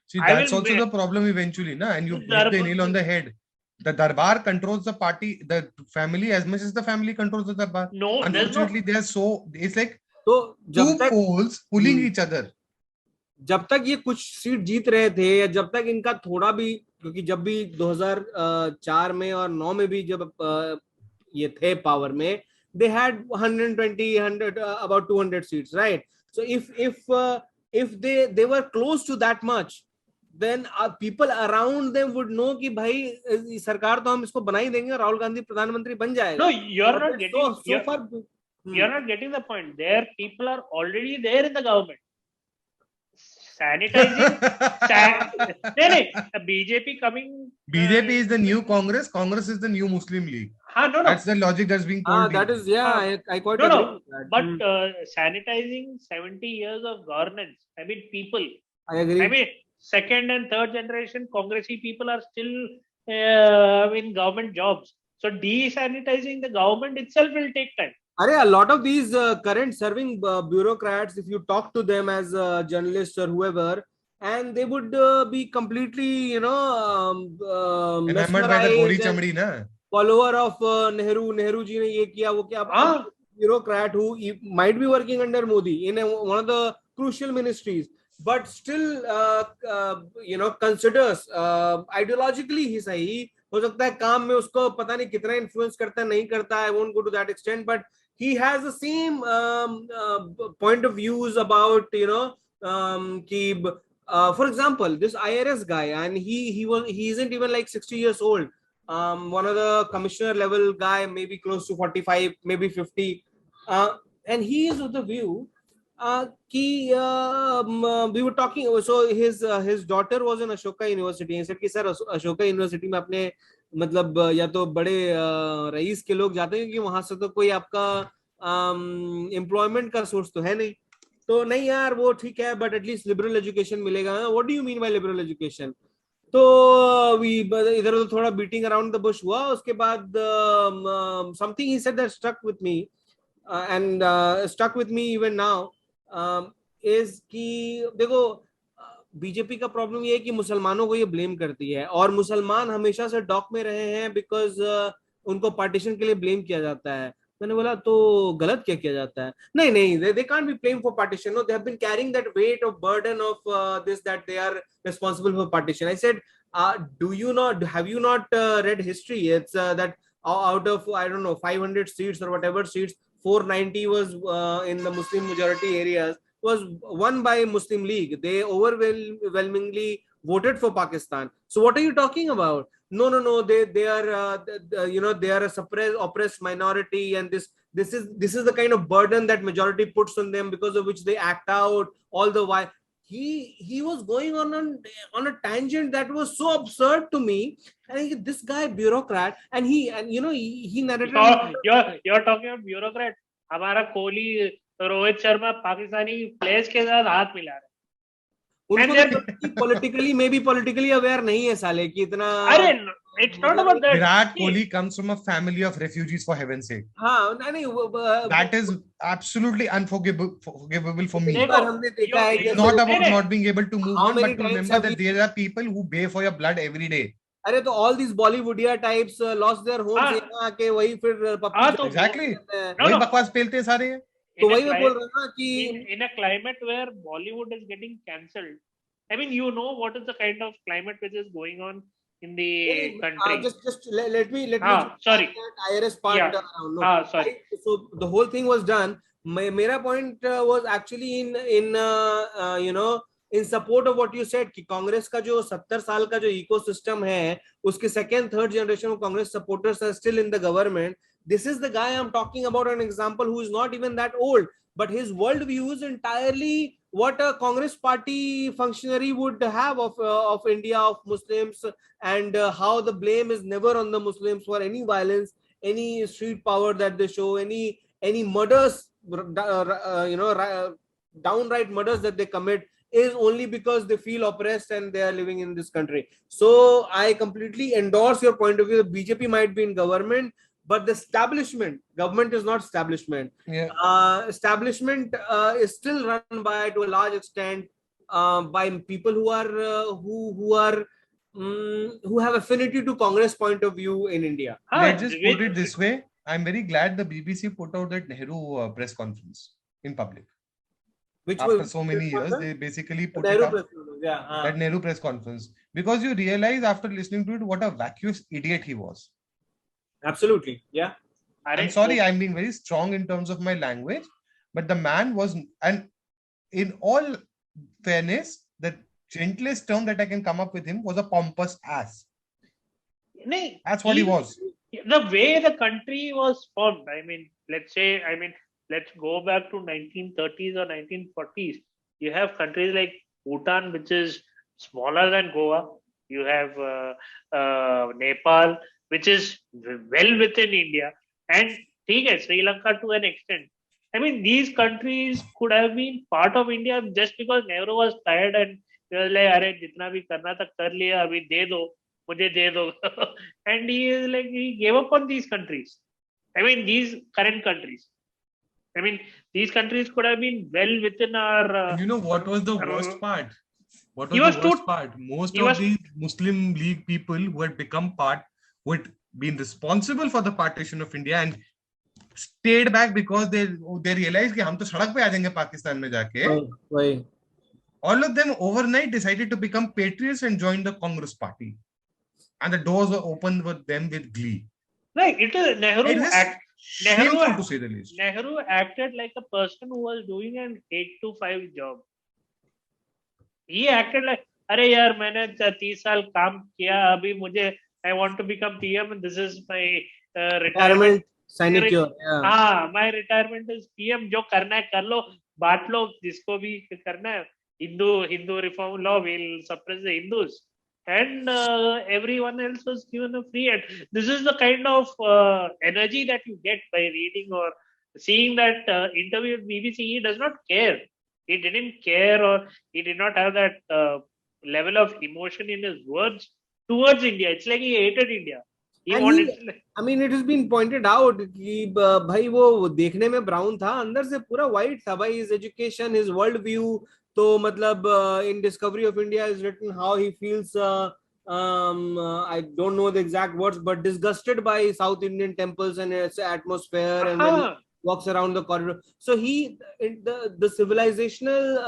Speaker 1: See,
Speaker 3: I
Speaker 1: that's
Speaker 3: will
Speaker 1: also
Speaker 3: make-
Speaker 1: the problem eventually, na? And you
Speaker 3: The
Speaker 1: hit the
Speaker 3: Darbar-
Speaker 1: nail on the head. The Darbar controls the party, the family as much as the family controls the Darbar.
Speaker 3: No, there's no.
Speaker 1: Unfortunately, they are so. It's like
Speaker 2: तो
Speaker 1: two
Speaker 2: जब तक
Speaker 1: poles pulling each other.
Speaker 2: जब तक ये कुछ seat जीत रहे थे या जब तक इनका थोड़ा भी, क्योंकि जब भी 2004 में और 9 में भी जब ये थे पावर में, they had 120 100 about 200 seats, right? So if they were close to that much, then people around them would know कि भाई सरकार तो हम इसको बना ही देंगे, राहुल गांधी प्रधानमंत्री बन जाएगा.
Speaker 3: No, you're not getting.
Speaker 2: so far.
Speaker 3: You're not getting the point. Their people are already there in the government. Sanitizing. BJP coming.
Speaker 1: BJP is the new Congress. Congress is the new Muslim League.
Speaker 3: No.
Speaker 1: That's the logic that's being told.
Speaker 2: That is, yeah, I quite
Speaker 3: No,
Speaker 2: agree
Speaker 3: no.
Speaker 2: with that.
Speaker 3: But sanitizing 70 years of governance. I mean, people.
Speaker 2: I agree.
Speaker 3: I mean, second and third generation Congressy people are still in government jobs. So desanitizing the government itself will take time.
Speaker 2: A lot of these current serving bureaucrats, if you talk to them as journalists or whoever, and they would be completely,
Speaker 1: Enamored by the Gori Chamdi, na?
Speaker 2: Follower of Nehru ji ne ye kiya, wo kiya. Bureaucrat who might be working under Modi in one of the crucial ministries, but still, considers ideologically ही सही हो सकता है, काम में उसको पता नहीं कितना influence करता है, नहीं करता है. I won't go to that extent, but he has the same point of views about, for example, this IRS guy, and he isn't even like 60 years old. One of the commissioner level guy, maybe close to 45, maybe 50, and he is of the view we were talking, so his daughter was in Ashoka University. He said कि sir Ashoka University में अपने मतलब या तो बड़े rice के लोग जाते हैं क्योंकि वहां से तो कोई आपका एम्प्लॉयमेंट का सोर्स तो है नहीं. तो नहीं यार वो ठीक है, बट एटलीस्ट लिबरल एजुकेशन मिलेगा. What do you mean by liberal education? तो इधर उधर थोड़ा बीटिंग अराउंड द बुश हुआ. उसके बाद something he said that stuck with me and stuck with me even now is कि देखो बीजेपी का प्रॉब्लम ये है कि मुसलमानों को ये ब्लेम करती है, और मुसलमान हमेशा से डॉक में रहे हैं बिकॉज उनको पार्टीशन के लिए ब्लेम किया जाता है. मैंने बोला तो गलत क्या किया जाता है? नहीं, they can't be blamed for partition. No, they have been carrying that weight of burden of this, that they are responsible for partition. I said, have you not read history? It's that out of, I don't know, 500 seats or whatever seats, 490 was in the Muslim majority areas, was won by Muslim League. They overwhelmingly voted for Pakistan. So what are you talking about? No, they are they are a suppressed, oppressed minority, and this is the kind of burden that majority puts on them, because of which they act out all the while. He was going on a tangent that was so absurd to me. And this guy bureaucrat, and he narrated.
Speaker 3: You're talking about bureaucrat. हमारा Kohli, Rohit Sharma Pakistani players के साथ हाथ मिला रहे.
Speaker 2: उनको politically aware नहीं है साले कि इतना.
Speaker 3: अरे it's not about that.
Speaker 1: Virat Kohli comes from a family of refugees, for heaven's sake.
Speaker 2: हाँ नहीं
Speaker 1: that is absolutely unforgivable for me.
Speaker 2: हमने देखा है
Speaker 1: it's not about not being able to move on, but to remember that there are people who pay for your blood every day.
Speaker 2: अरे तो all these Bollywoodia types lost their homes यहाँ आके वही फिर
Speaker 3: तो
Speaker 1: exactly वही बकवास पेलते हैं सारे.
Speaker 2: तो वही मैं बोल रहा हूँ कि
Speaker 3: in a climate where Bollywood is getting cancelled, I mean, you know what is the kind of climate which is going on in the country.
Speaker 2: Just let me
Speaker 3: Sorry.
Speaker 2: that IRS part.
Speaker 3: Yeah.
Speaker 2: No.
Speaker 3: Sorry.
Speaker 2: So the whole thing was done. मेरा point was actually in in support of what you said कि कांग्रेस का जो 70 साल का जो ecosystem है, उसके second, third generation of Congress supporters are still in the government. This is the guy I'm talking about, an example who is not even that old, but his worldview is entirely what a Congress party functionary would have of India, of Muslims, and how the blame is never on the Muslims for any violence, any street power that they show, any murders, downright murders that they commit is only because they feel oppressed and they are living in this country. So I completely endorse your point of view. The BJP might be in government, but the government is not establishment. Establishment is still run by, to a large extent, by people who are who have affinity to Congress point of view in India.
Speaker 1: Let's just put it this way. I'm very glad the BBC put out that Nehru press conference in public. After so many years, they basically put it up, that Nehru press conference, because you realize after listening to it what a vacuous idiot he was.
Speaker 2: Absolutely, yeah.
Speaker 1: I'm sorry, I'm being very strong in terms of my language, but the man was, and in all fairness, the gentlest term that I can come up with him was a pompous ass. That's what he was.
Speaker 3: The way the country was formed, let's go back to 1930s or 1940s. You have countries like Bhutan, which is smaller than Goa. You have Nepal, which is well within India, and Sri Lanka to an extent. These countries could have been part of India just because Nehru was tired and he was like, "Arey, jitna bhi karna tha kar liya, abhi de do, mujhe de do." And he gave up on these countries. These current countries. These countries could have been well within our.
Speaker 1: You know what was the worst part? What was the worst part? Most of these Muslim League people who had become part, who had been responsible for the partition of India and stayed back because they realized कि हम तो सड़क पे आ जाएंगे पाकिस्तान में जाके. All of them overnight decided to become patriots and join the Congress party, and the doors were opened for them with glee.
Speaker 3: Right, it is Nehru.
Speaker 1: Shameful to say the least.
Speaker 3: Nehru acted like a person who was doing an 8-to-5 job. He acted like, "अरे यार, मैंने 30 साल काम किया, अभी मुझे I want to become PM and this is my retirement. My retirement is PM. जो करना है कर लो, बांट लो जिसको भी करना है. Hindu reform law will suppress the Hindus." And everyone else was given a free hand. This is the kind of energy that you get by reading or seeing that interview with BBC. He does not care. He didn't care, or he did not have that level of emotion in his words towards India. It's like he hated India.
Speaker 2: It has been pointed out कि भाई वो देखने में brown था, अंदर से पूरा white था भाई. His education, his world view. तो मतलब in Discovery of India is written how he feels, I don't know the exact words, but disgusted by South Indian temples and its atmosphere, and when he walks around the corridor. So the civilizational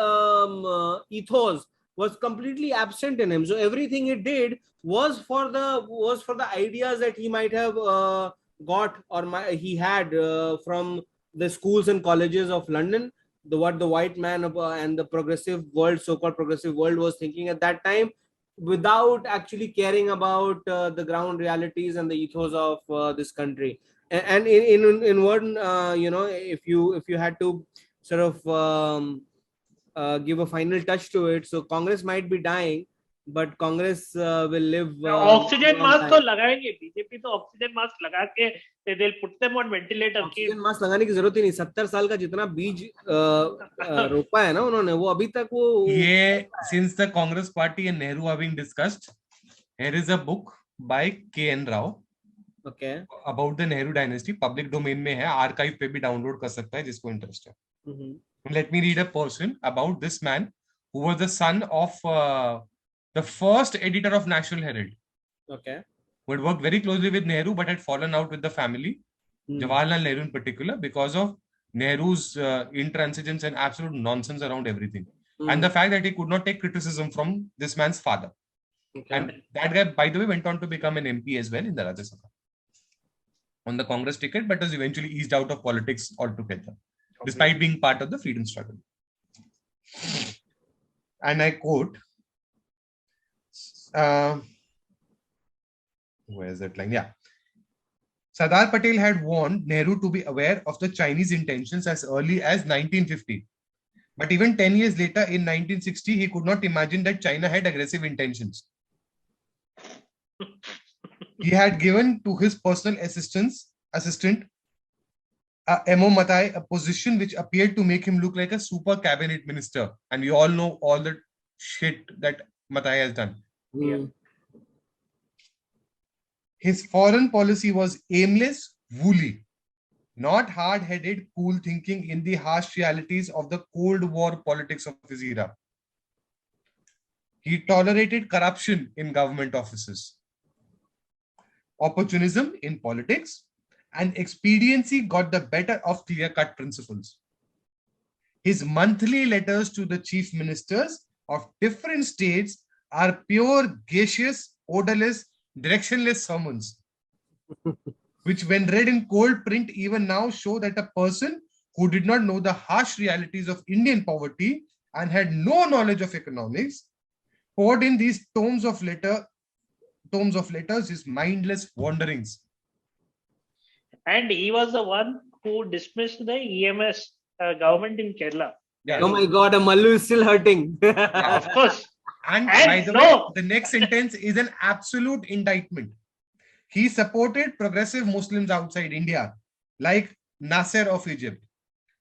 Speaker 2: ethos was completely absent in him. So everything he did was for the ideas that he might have got or he had from the schools and colleges of London. What the white man and the progressive world, so-called progressive world, was thinking at that time, without actually caring about the ground realities and the ethos of this country. And in one, if you had to sort of give a final touch to it, so Congress might be dying, but Congress will live.
Speaker 3: Oxygen mask तो लगाएंगे. BJP तो oxygen mask लगा के they'll put them on ventilator.
Speaker 2: Oxygen mask लगाने की जरूरत ही नहीं. 70 साल का जितना बीज रोपा है ना उन्होंने, वो अभी तक वो.
Speaker 1: ये since the Congress party and Nehru are being discussed, here is a book by K.N. Rao.
Speaker 2: Okay.
Speaker 1: About the Nehru dynasty. Public domain में है, archive पे भी download कर सकता है जिसको interest है. Let me read a portion about this man who was the son of the first editor of National Herald.
Speaker 2: Okay.
Speaker 1: Who had worked very closely with Nehru but had fallen out with the family, Jawaharlal Nehru in particular, because of Nehru's intransigence and absolute nonsense around everything. And the fact that he could not take criticism from this man's father.
Speaker 2: Okay.
Speaker 1: And that guy, by the way, went on to become an MP as well in the Rajya Sabha on the Congress ticket, but was eventually eased out of politics altogether, despite being part of the freedom struggle. And I quote, where's that line? Yeah. Sardar Patel had warned Nehru to be aware of the Chinese intentions as early as 1950. But even 10 years later, in 1960, he could not imagine that China had aggressive intentions. He had given to his personal assistant, M.O. Matai, a position which appeared to make him look like a super cabinet minister. And we all know all the shit that Matai has done.
Speaker 2: Hmm.
Speaker 1: His foreign policy was aimless, woolly, not hard-headed, cool thinking in the harsh realities of the Cold War politics of his era. He tolerated corruption in government offices, opportunism in politics, and expediency got the better of clear-cut principles. His monthly letters to the chief ministers of different states are pure, gaseous, odorless, directionless sermons, which when read in cold print even now show that a person who did not know the harsh realities of Indian poverty and had no knowledge of economics poured in these tomes of letters his mindless wanderings.
Speaker 3: And he was the one who dismissed the EMS government in Kerala.
Speaker 1: Yeah.
Speaker 2: Oh my God, a Mallu is still hurting.
Speaker 3: Of course.
Speaker 1: And
Speaker 3: And
Speaker 1: by the way, the next sentence is an absolute indictment. He supported progressive Muslims outside India, like Nasser of Egypt,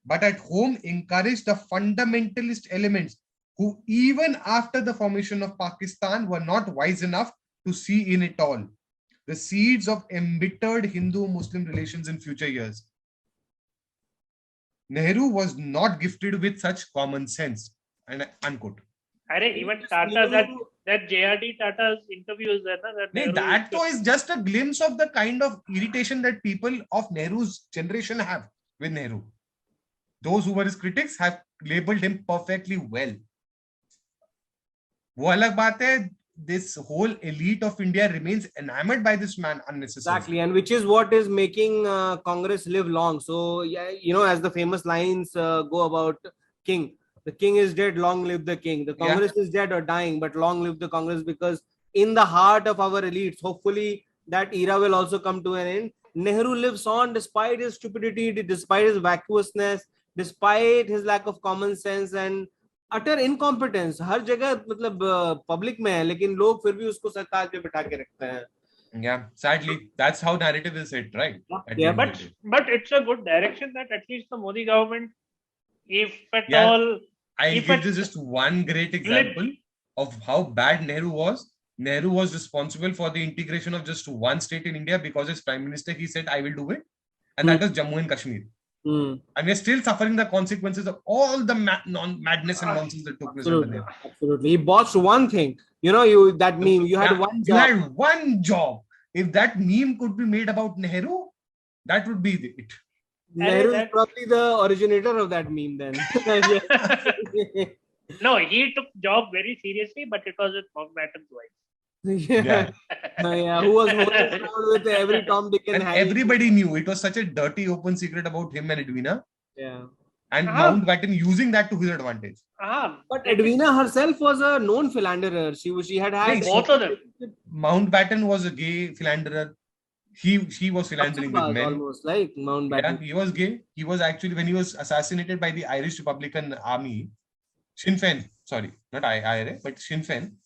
Speaker 1: but at home encouraged the fundamentalist elements who, even after the formation of Pakistan, were not wise enough to see in it all the seeds of embittered Hindu-Muslim relations in future years. Nehru was not gifted with such common sense. And unquote.
Speaker 3: Even Tata, that JRD Tata's interviews there,
Speaker 1: that is just a glimpse of the kind of irritation that people of Nehru's generation have with Nehru. Those who were his critics have labeled him perfectly well. वो अलग बात है, this whole elite of India remains enamored by this man unnecessarily.
Speaker 2: Exactly, and which is what is making Congress live long. So, yeah, you know, as the famous lines go about King, the king is dead, long live the king. The Congress is dead or dying, but long live the Congress, because in the heart of our elites, hopefully that era will also come to an end. Nehru lives on despite his stupidity, despite his vacuousness, despite his lack of common sense and utter incompetence. हर जगह मतलब public में है, लेकिन लोग फिर भी उसको सरकार पे बिठा के रखते हैं.
Speaker 1: Yeah, sadly, that's how narrative is hit, right?
Speaker 2: Yeah,
Speaker 3: but it's a good direction that at least the Modi government, if at all,
Speaker 1: I'll give you just one great example of how bad Nehru was. Nehru was responsible for the integration of just one state in India because as Prime Minister, he said, I will do it. And that was Jammu and Kashmir. And we're still suffering the consequences of all the madness and nonsense that took place under Nehru.
Speaker 2: Absolutely. He botched one thing. You know, that meme, you had one job.
Speaker 1: You had one job. If that meme could be made about Nehru, that would be it.
Speaker 2: Nehru is probably the originator of that meme then.
Speaker 3: No, he took job very seriously, but it was with Mountbatten's wife.
Speaker 2: Yeah. Who was holding around with every Tom, Dick and Harry.
Speaker 1: Everybody knew it was such a dirty open secret about him and Edwina.
Speaker 2: Yeah.
Speaker 1: And Mountbatten using that to his advantage.
Speaker 2: But Edwina herself was a known philanderer. She had
Speaker 3: both of them.
Speaker 1: Mountbatten was a gay philanderer. He was philandering with men. Almost
Speaker 2: like Mountbatten.
Speaker 1: Yeah, he was gay. He was actually, when he was assassinated by the Irish Republican Army, Sinn Féin, sorry, not IRA, but Sinn Féin,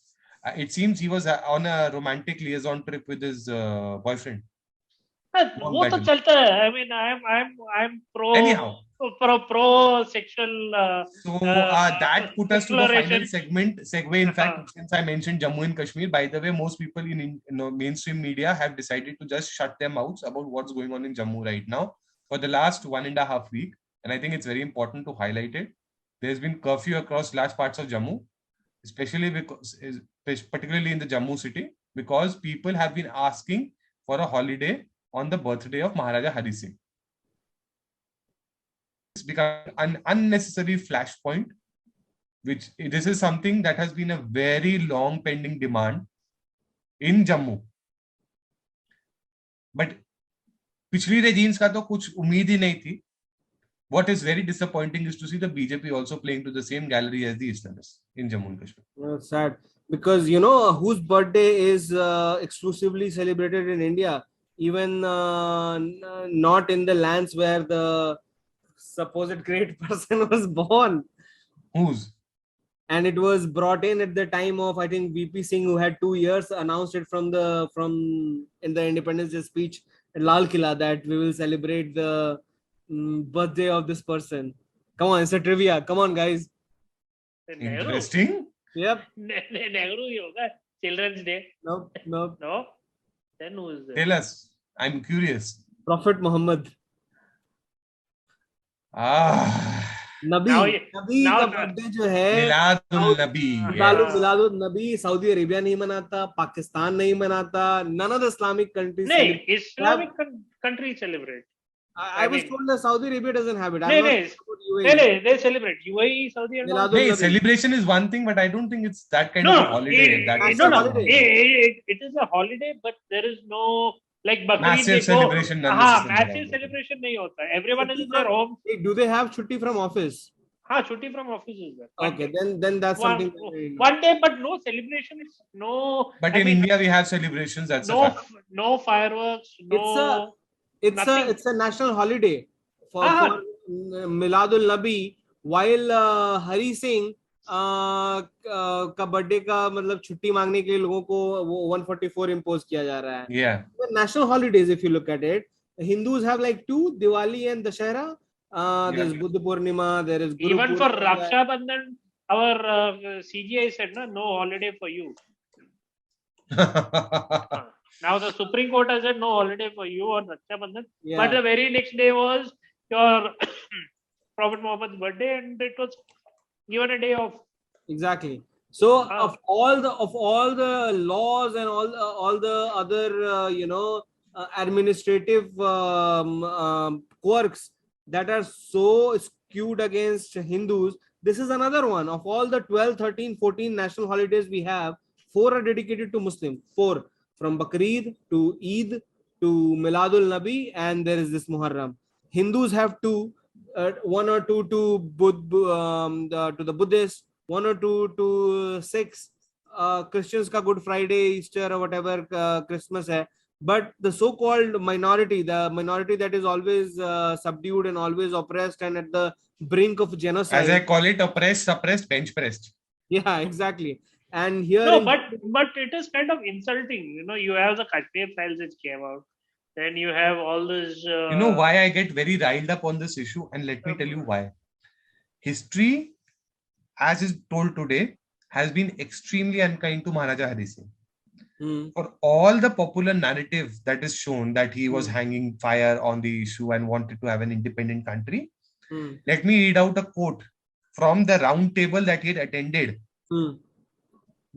Speaker 1: it seems he was on a romantic liaison trip with his boyfriend.
Speaker 3: वो तो चलता है. I mean, I'm pro.
Speaker 1: Anyhow.
Speaker 3: Pro sexual.
Speaker 1: So that put us to the final segue. In fact, since I mentioned Jammu and Kashmir, by the way, most people in mainstream media have decided to just shut their mouths about what's going on in Jammu right now for the last 1.5 weeks. And I think it's very important to highlight it. There's been curfew across large parts of Jammu, particularly in the Jammu city, because people have been asking for a holiday on the birthday of Maharaja Hari Singh. It's become an unnecessary flashpoint, which this is something that has been a very long pending demand in Jammu. But पिछली regimes का तो कुछ उम्मीद ही नहीं थी. What is very disappointing is to see the BJP also playing to the same gallery as the Islamists in Jammu and Kashmir.
Speaker 2: It's sad because you know whose birthday is exclusively celebrated in India, even not in the lands where the supposed great person was born.
Speaker 1: Whose?
Speaker 2: And it was brought in at the time of, I think, VP Singh, who had 2 years, announced it from in the Independence Day speech at Lal Killa that we will celebrate the birthday of this person. Come on, it's a trivia. Come on, guys.
Speaker 3: Nehru.
Speaker 1: Interesting.
Speaker 2: Yep.
Speaker 3: Nehru yoga. Children's Day.
Speaker 2: Nope.
Speaker 3: No. Then who is there?
Speaker 1: Tell us. I'm curious.
Speaker 2: Prophet Muhammad. Nabi
Speaker 3: Now-
Speaker 2: Nabi
Speaker 3: now-
Speaker 2: का birthday जो है
Speaker 1: Miladul Nabi.
Speaker 2: Milad-ul नबी Saudi Arabia नहीं मनाता, पाकिस्तान नहीं मनाता, none of the Islamic countries
Speaker 3: No,
Speaker 2: celebrate.
Speaker 3: Islamic countries celebrate.
Speaker 2: I was
Speaker 3: mean-
Speaker 2: told that Saudi Arabia doesn't have it. I'm
Speaker 3: No,
Speaker 2: not
Speaker 3: no,
Speaker 2: sure about UAE.
Speaker 3: No, they celebrate. UAE, Saudi and all.
Speaker 2: Miladul
Speaker 1: Hey,
Speaker 2: Nabi.
Speaker 1: celebration is one thing, but I don't think it's that kind
Speaker 3: No,
Speaker 1: of a holiday. That is
Speaker 2: no,
Speaker 1: a
Speaker 2: holiday.
Speaker 3: It is a holiday, but there is no like Bakrid.
Speaker 1: Massive
Speaker 3: they go-
Speaker 1: celebration, none of this is
Speaker 3: massive
Speaker 1: around.
Speaker 3: celebration नहीं होता. Everyone is
Speaker 2: Chutti
Speaker 3: in their
Speaker 2: from-
Speaker 3: home.
Speaker 2: Hey, do they have chutti from office?
Speaker 3: Chutti from office is there. One
Speaker 2: Okay,
Speaker 3: day.
Speaker 2: then that's
Speaker 3: One,
Speaker 2: something. that we know.
Speaker 3: one day, but no celebrations. No.
Speaker 1: But
Speaker 3: I
Speaker 1: in
Speaker 3: mean,
Speaker 1: India, we have celebrations. That's a
Speaker 3: no,
Speaker 1: fact.
Speaker 3: no fireworks. No. nothing.
Speaker 2: It's a national holiday for
Speaker 3: Ah.
Speaker 2: Miladul Nabi. While Hari Singh का birthday का मतलब छुट्टी मांगने के लिए लोगों को वो 144 इम्पोज किया जा रहा है.
Speaker 1: Yeah.
Speaker 2: National holidays, if you look at it, Hindus have like 2, Diwali and Dashera. There's Buddha Purnima, there is Guru
Speaker 3: Even for
Speaker 2: Purnima.
Speaker 3: Raksha Bandhan, our CGI said no holiday for you. Now the Supreme Court has said no holiday for you on Raksha Bandhan.
Speaker 2: Yeah.
Speaker 3: But the very next day was your Prophet Muhammad's birthday, and it was given a day off.
Speaker 2: Exactly. So
Speaker 3: Ah.
Speaker 2: of all the laws and all the other administrative quirks that are so skewed against Hindus, this is another one. Of all the 12, 13, 14 national holidays we have, 4 are dedicated to Muslim. 4, from Bakrid to Eid to Miladul Nabi, and there is this Muharram. Hindus have 2, 1 or 2 to to the Buddhists, 1 or 2 to Sikhs. Christians ka Good Friday, Easter or whatever Christmas hai. But the so-called minority, the minority that is always subdued and always oppressed and at the brink of genocide.
Speaker 1: As I call it, oppressed, suppressed, bench pressed.
Speaker 2: Yeah, exactly. And here,
Speaker 3: No, but it is kind of insulting. You know, you have the Kashmir files which came out. Then you have all this.
Speaker 1: You know why I get very riled up on this issue? And let me tell you why. History, as is told today, has been extremely unkind to Maharaja Hari Singh. For all the popular narrative that is shown that he was hanging fire on the issue and wanted to have an independent country, let me read out a quote from the round table that he had attended.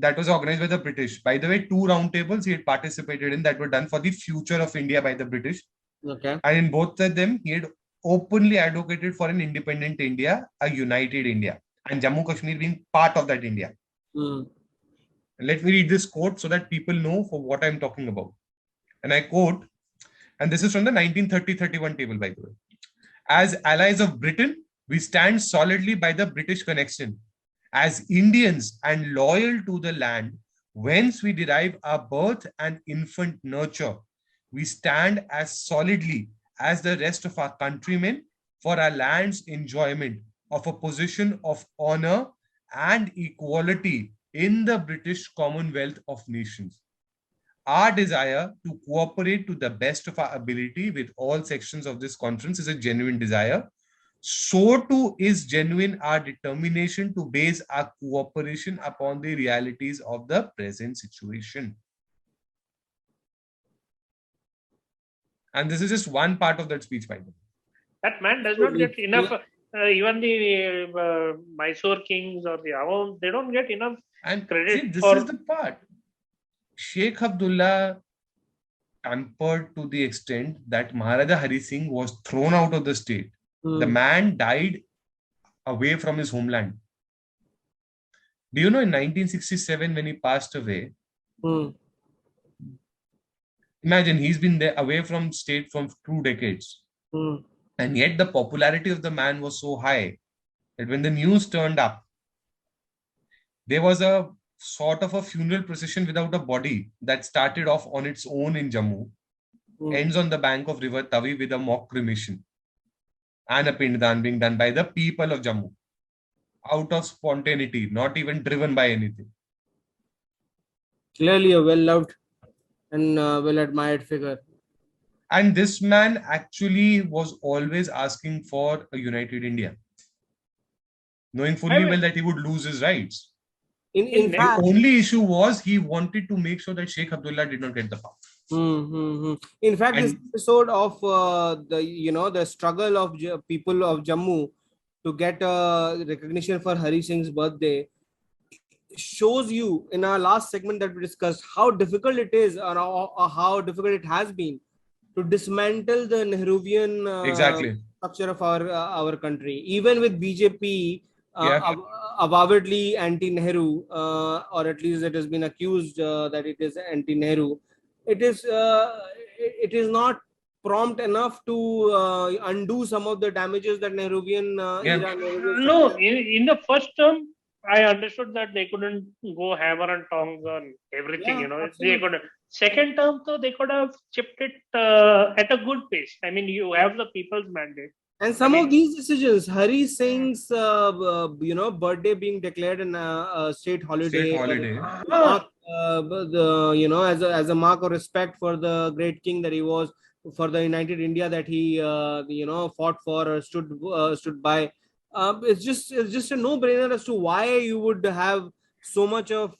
Speaker 1: That was organized by the British. By the way, 2 round tables he had participated in that were done for the future of India by the British.
Speaker 2: okay.
Speaker 1: And in both of them, he had openly advocated for an independent India, a united India, and Jammu Kashmir being part of that India. Let me read this quote so that people know for what I'm talking about. And I quote, and this is from the 1930-31 table, by the way. As allies of Britain, we stand solidly by the British connection. As Indians and loyal to the land, whence we derive our birth and infant nurture, we stand as solidly as the rest of our countrymen for our land's enjoyment of a position of honor and equality in the British Commonwealth of Nations. Our desire to cooperate to the best of our ability with all sections of this conference is a genuine desire. So too is genuine our determination to base our cooperation upon the realities of the present situation. And this is just one part of that speech, by the way.
Speaker 3: That man does not get enough. Even the Mysore kings or the Awam, they don't get enough
Speaker 1: And
Speaker 3: credit
Speaker 1: see, this
Speaker 3: for.
Speaker 1: is the part. Sheikh Abdullah tampered to the extent that Maharaja Hari Singh was thrown out of the state. The man died away from his homeland. Do you know in 1967 when he passed away, Imagine he's been there away from state from 2 decades. And yet the popularity of the man was so high that when the news turned up, there was a sort of a funeral procession without a body that started off on its own in Jammu, ends on the bank of river Tavi with a mock cremation and a pinddan being done by the people of Jammu out of spontaneity, not even driven by anything.
Speaker 2: Clearly a well-loved and well-admired figure.
Speaker 1: And this man actually was always asking for a united India, knowing fully well that he would lose his rights.
Speaker 2: In
Speaker 1: The
Speaker 2: fact,
Speaker 1: only issue was he wanted to make sure that Sheikh Abdullah did not get the power.
Speaker 2: In fact, this
Speaker 1: And
Speaker 2: episode of the struggle of people of Jammu to get recognition for Hari Singh's birthday shows you in our last segment that we discussed how difficult it is or how difficult it has been to dismantle the Nehruvian
Speaker 1: exactly.
Speaker 2: structure of our country. Even with BJP
Speaker 1: Yeah.
Speaker 2: avowedly anti-Nehru, or at least it has been accused that it is anti-Nehru, it is not prompt enough to undo some of the damages that Nehruvian era. Nehruvian
Speaker 3: No,
Speaker 2: structure.
Speaker 3: in the first term, I understood that they couldn't go hammer and tongs on everything.
Speaker 2: Yeah,
Speaker 3: You know,
Speaker 2: absolutely.
Speaker 3: they could. Second term, though, they could have chipped it at a good pace. I mean, you have the people's mandate.
Speaker 2: And some
Speaker 3: I
Speaker 2: of
Speaker 3: mean-
Speaker 2: these decisions, Hari Singh's, birthday being declared a state holiday,
Speaker 1: State holiday.
Speaker 2: mark, as a mark of respect for the great king that he was, for the united India that he, fought for or stood by. It's just a no-brainer as to why you would have so much of,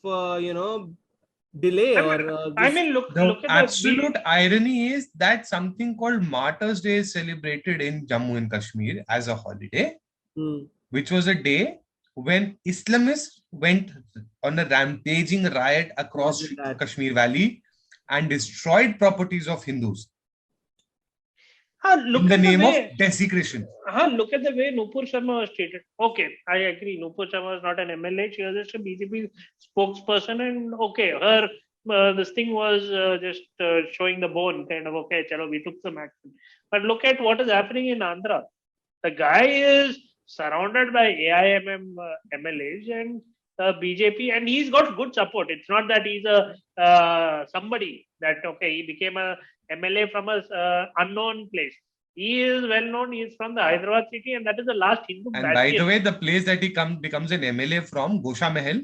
Speaker 2: delay
Speaker 3: I mean, look
Speaker 1: The
Speaker 3: at
Speaker 1: absolute irony is that something called Martyrs' Day is celebrated in Jammu and Kashmir as a holiday, which was a day when Islamists went on a rampaging riot across Kashmir Valley and destroyed properties of Hindus
Speaker 3: look
Speaker 1: in the
Speaker 3: at
Speaker 1: name
Speaker 3: way,
Speaker 1: of desecration.
Speaker 3: Look at the way Nupur Sharma was treated. Okay, I agree. Nupur Sharma was not an MLA. She was just a BJP spokesperson, and okay, her this thing was just showing the bone, kind of. Okay, chalo, we took some action. But look at what is happening in Andhra. The guy is surrounded by AIMM MLAs and BJP, and he's got good support. It's not that he's a somebody that okay, he became a MLA from a unknown place. He is well known. He is from the Hyderabad city, and that is the last Hindu
Speaker 1: And by the way, the place that he becomes an MLA from, Gosha Mahal,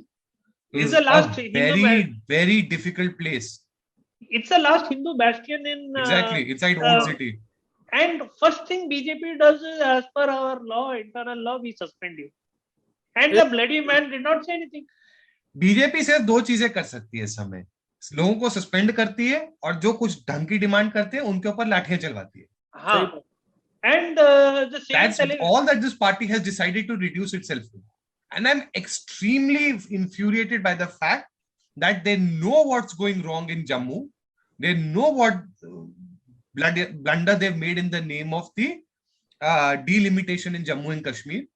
Speaker 1: is
Speaker 3: the last
Speaker 1: a very difficult place.
Speaker 3: It's the last Hindu bastion in
Speaker 1: Exactly, inside Old City.
Speaker 3: And first thing BJP does is, as per our law, internal law, we suspend you. And the bloody man did not say anything.
Speaker 1: BJP सिर्फ दो चीजें कर सकती है इस समय, लोगों को सस्पेंड करती है और जो कुछ ढंग की डिमांड करते हैं उनके ऊपर लाठियां चलवाती है.
Speaker 3: And the same
Speaker 1: that's all that this party has decided to reduce itself to. And I'm extremely infuriated by the fact that they know what's going wrong in Jammu. They know what blunder they've made in the name of the delimitation in Jammu and Kashmir.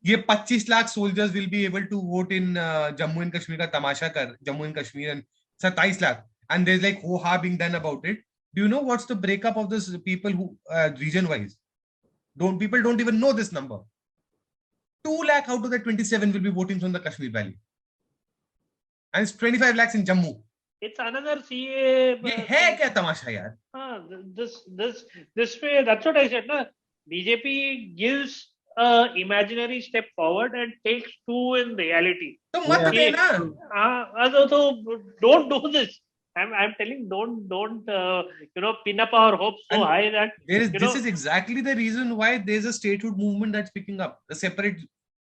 Speaker 1: ये 25 lakh soldiers will be able to vote in Jammu and Kashmir का तमाशा कर Jammu and Kashmir and 27 lakh, and there's like ho-ha being done about it. Do you know what's the breakup of this people who region wise? People don't even know this number. 2 lakh out of the 27 will be voting from the Kashmir Valley, and it's 25 lakhs in Jammu.
Speaker 3: It's another CA.
Speaker 1: ये है क्या तमाशा यार?
Speaker 3: This way, that's what I said. Na? BJP gives an imaginary step forward and takes two in reality.
Speaker 1: तो मत देना.
Speaker 3: So don't do this. I'm telling, don't pin up our hopes so high that
Speaker 1: this is exactly the reason why there's a statehood movement that's picking up.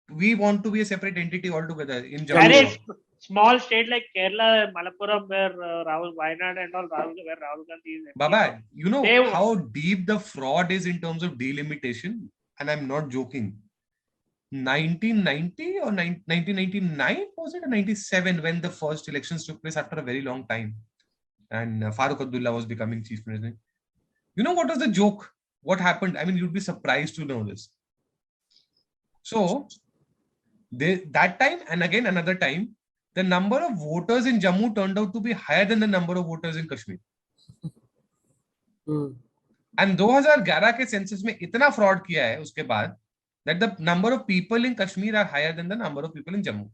Speaker 1: We want to be a separate entity altogether in Jammu.
Speaker 3: Small state like Kerala, Malappuram, where Rahul Wayanad and all, where Rahul Gandhi is.
Speaker 1: Baba, you know how deep the fraud is in terms of delimitation, and I'm not joking. 1990 or 1999 was it, or 97 when the first elections took place after a very long time, and Farooq Abdullah was becoming chief president. You know what was the joke? What happened? I mean, you'd be surprised to know this. So, that time and again another time, the number of voters in Jammu turned out to be higher than the number of voters in Kashmir. And 2011 के census में इतना fraud किया है उसके बाद that the number of people in Kashmir are higher than the number of people in Jammu.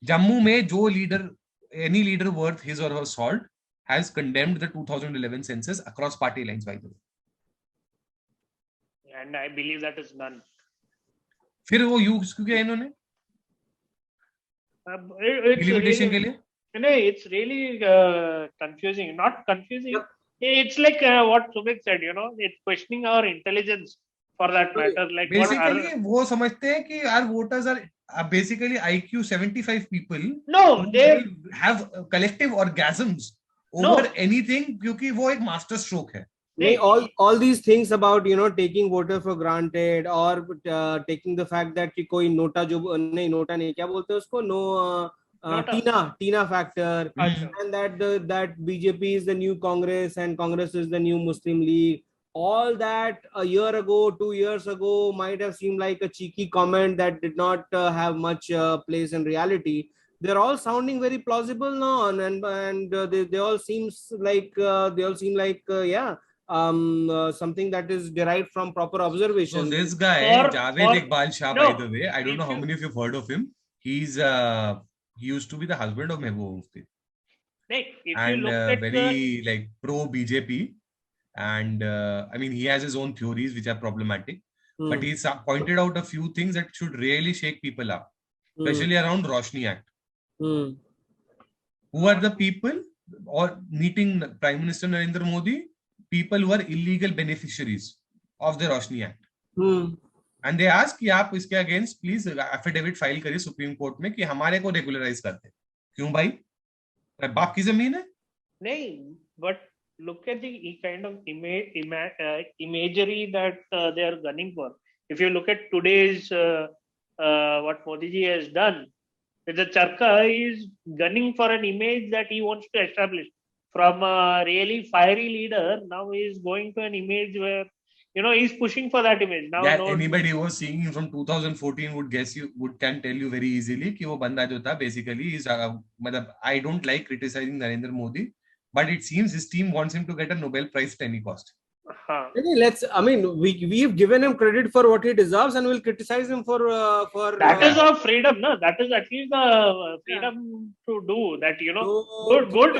Speaker 1: Jammu में जो leader, any leader worth his or her salt has condemned the 2011 census across party lines, by the way.
Speaker 3: And I believe that is none.
Speaker 1: फिर वो use क्यों किया इन्होंने
Speaker 3: It's
Speaker 1: delimitation के
Speaker 3: really,
Speaker 1: लिए?
Speaker 3: no, it's really confusing. Not confusing. It's like what Sumit said, it's questioning our intelligence for that matter. Like
Speaker 1: Basically, वो समझते हैं कि our voters are basically IQ 75 people.
Speaker 3: No, they
Speaker 1: will have collective orgasms
Speaker 3: No.
Speaker 1: over anything क्योंकि वो एक master stroke है.
Speaker 2: They all these things about taking voter for granted or taking the fact that कि कोई NOTA जो नहीं NOTA नहीं क्या बोलते हैं उसको Tina factor, and that BJP is the new Congress and Congress is the new Muslim League. All that a year ago, 2 years ago might have seemed like a cheeky comment that did not have much place in reality. They're all sounding very plausible now, and they all seem like yeah. Something that is derived from proper observation.
Speaker 1: So this guy, Javed Iqbal Shah, by the way, I don't know how many of you have heard of him. He used to be the husband of Mehbooba Mufti. And very like pro BJP. And I mean, he has his own theories which are problematic. But he's pointed out a few things that should really shake people up, especially around Roshni Act. Who are the people or meeting Prime Minister Narendra Modi? People who are illegal beneficiaries of the Roshni Act. And they ask कि आप इसके against please affidavit file करिए Supreme Court में कि हमारे को regularize करते हैं. क्यों भाई? बाप की जमीन है?
Speaker 3: नहीं, but look at the kind of imagery that they are gunning for. If you look at today's what Modi ji has done, with the Charka, he is gunning for an image that he wants to establish. From a really fiery leader, now he is going to an image where he's pushing for that image. Now
Speaker 1: anybody who was seeing him from 2014 can tell you very easily कि वो बंदा जो था basically is I don't like criticizing Narendra Modi, but it seems his team wants him to get a Nobel Prize at any cost.
Speaker 2: We've given him credit for what he deserves, and we'll criticize him for
Speaker 3: that is our freedom, no? That is at least the freedom to do that. Good.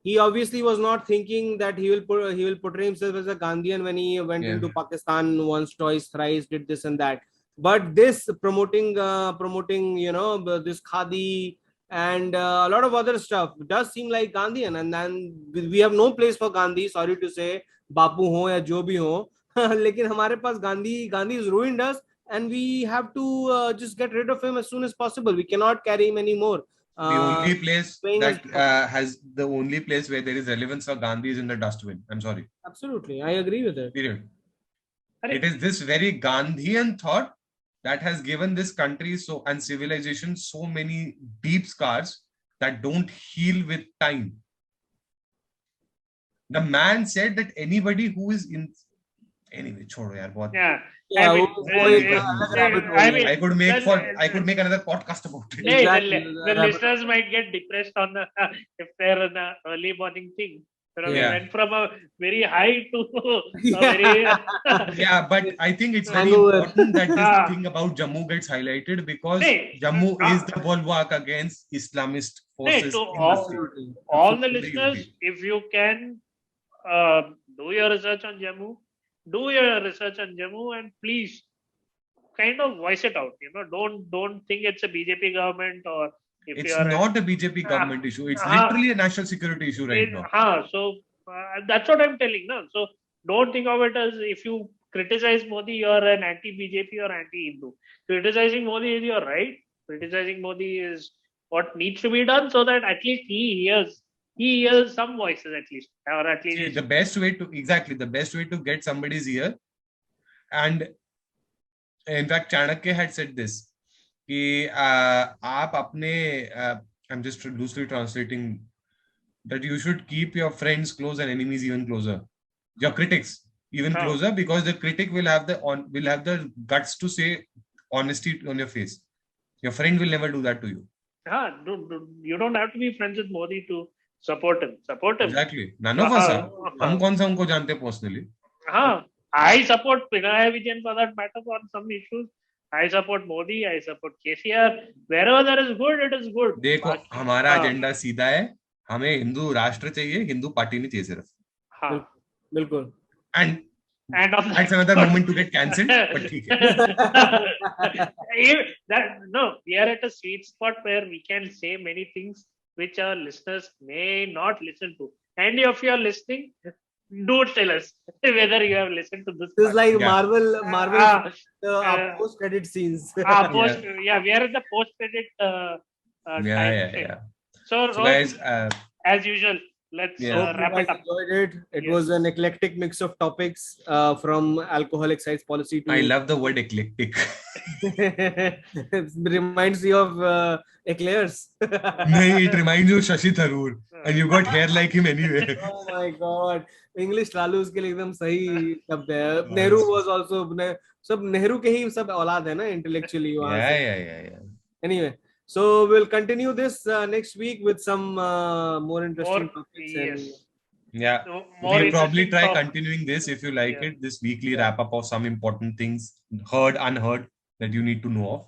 Speaker 2: He obviously was not thinking that he will portray himself as a Gandhian when he went into Pakistan once, twice, thrice, did this and that. But this promoting this khadi and a lot of other stuff does seem like Gandhian, and then we have no place for Gandhi. Sorry to say, बापू हो या जो भी हो, लेकिन हमारे पास Gandhi has ruined us, and we have to just get rid of him as soon as possible. We cannot carry him anymore.
Speaker 1: The only place that has the only place where there is relevance for Gandhi is in the dustbin. I'm sorry.
Speaker 2: Absolutely, I agree with it.
Speaker 1: Period. It is this very Gandhian thought that has given this country and civilization so many deep scars that don't heal with time. The man said that anybody who is in anyway, छोड़ो यार बहुत. I could make another podcast about it.
Speaker 3: The listeners might get depressed on if they're in an early morning thing. We went from a very high to a very
Speaker 1: but I think it's very important that this thing about Jammu gets highlighted because Jammu is the bulwark against Islamist forces.
Speaker 3: All the listeners, if you can do your research on Jammu, and please kind of voice it out. Don't think it's a BJP government or
Speaker 1: it's not a BJP government issue. It's literally a national security issue right now.
Speaker 3: So that's what I'm telling. No? So don't think of it as if you criticize Modi, you're an anti-BJP or anti-Hindu. Criticizing Modi is your right. Criticizing Modi is what needs to be done so that at least he hears some voices at least. Or at least
Speaker 1: the best way to get somebody's ear. And in fact, Chanakya had said this. कि आप अपने I'm just loosely translating that you should keep your friends close and enemies even closer, your critics even closer, because the critic will have the guts to say honesty on your face. Your friend will never do that to you.
Speaker 3: You don't have to be friends with Modi to support him.
Speaker 1: Exactly. None of us are. हम कौन सा उनको जानते हैं personally?
Speaker 3: I support Pinarayi Vijayan for that matter on some issues. I support Modi. I support KCR. Wherever there is good, it is good.
Speaker 1: देखो हमारा agenda सीधा है, हमें हिंदू राष्ट्र चाहिए, हिंदू पार्टी नहीं चाहिए सिर्फ.
Speaker 3: हाँ,
Speaker 2: बिल्कुल.
Speaker 3: And of
Speaker 1: that's another moment to get cancelled, but ठीक है.
Speaker 3: We are at a sweet spot where we can say many things which our listeners may not listen to. And if you are listening, do tell us whether you have listened to this.
Speaker 2: This is like Marvel post-credit scenes.
Speaker 3: We are in the post-credit time. So
Speaker 1: guys,
Speaker 3: as usual, let's wrap it up.
Speaker 2: Enjoyed it. It was an eclectic mix of topics from alcohol excise policy to...
Speaker 1: I love the word eclectic.
Speaker 2: It reminds you of eclairs.
Speaker 1: No, it reminds you of Shashi Tharoor. And you got hair like him anyway.
Speaker 2: Oh my God. English लालूस के लिए एकदम सही शब्द है. Nehru was also... सब नेहरू के ही सब औलाद है ना intellectually.
Speaker 1: Yeah.
Speaker 2: Anyway. So we'll continue this next week with some more interesting topics.
Speaker 1: We'll probably try continuing this if you like it. This weekly wrap up of some important things, heard, unheard, that you need to know of,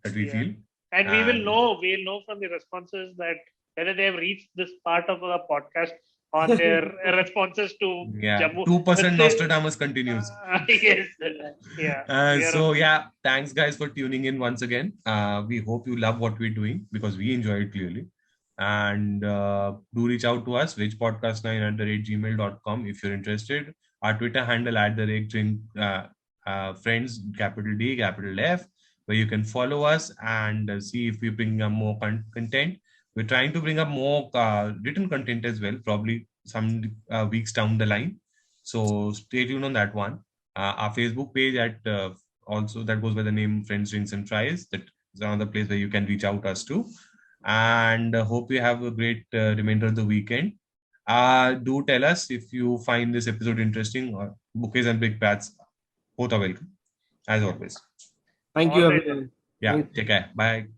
Speaker 1: that we feel.
Speaker 3: And we'll know from the responses that whether they have reached this part of the podcast on their responses to Jammu.
Speaker 1: 2% Nostradamus continues.
Speaker 3: Yes.
Speaker 1: Thanks guys for tuning in once again. We hope you love what we're doing because we enjoy it clearly. And do reach out to us, richpodcast9@gmail.com if you're interested. Our Twitter handle @friends, capital D, capital F, where you can follow us and see if we bring up more content. We're trying to bring up more written content as well, probably some weeks down the line. So stay tuned on that one. Our Facebook page also that goes by the name Friends, Drinks and Fries. That is another place where you can reach out us to. And hope you have a great remainder of the weekend. Do tell us if you find this episode interesting. Or bouquets and big bats, both are welcome, as always.
Speaker 2: Thank you, everyone.
Speaker 1: Take care. Bye.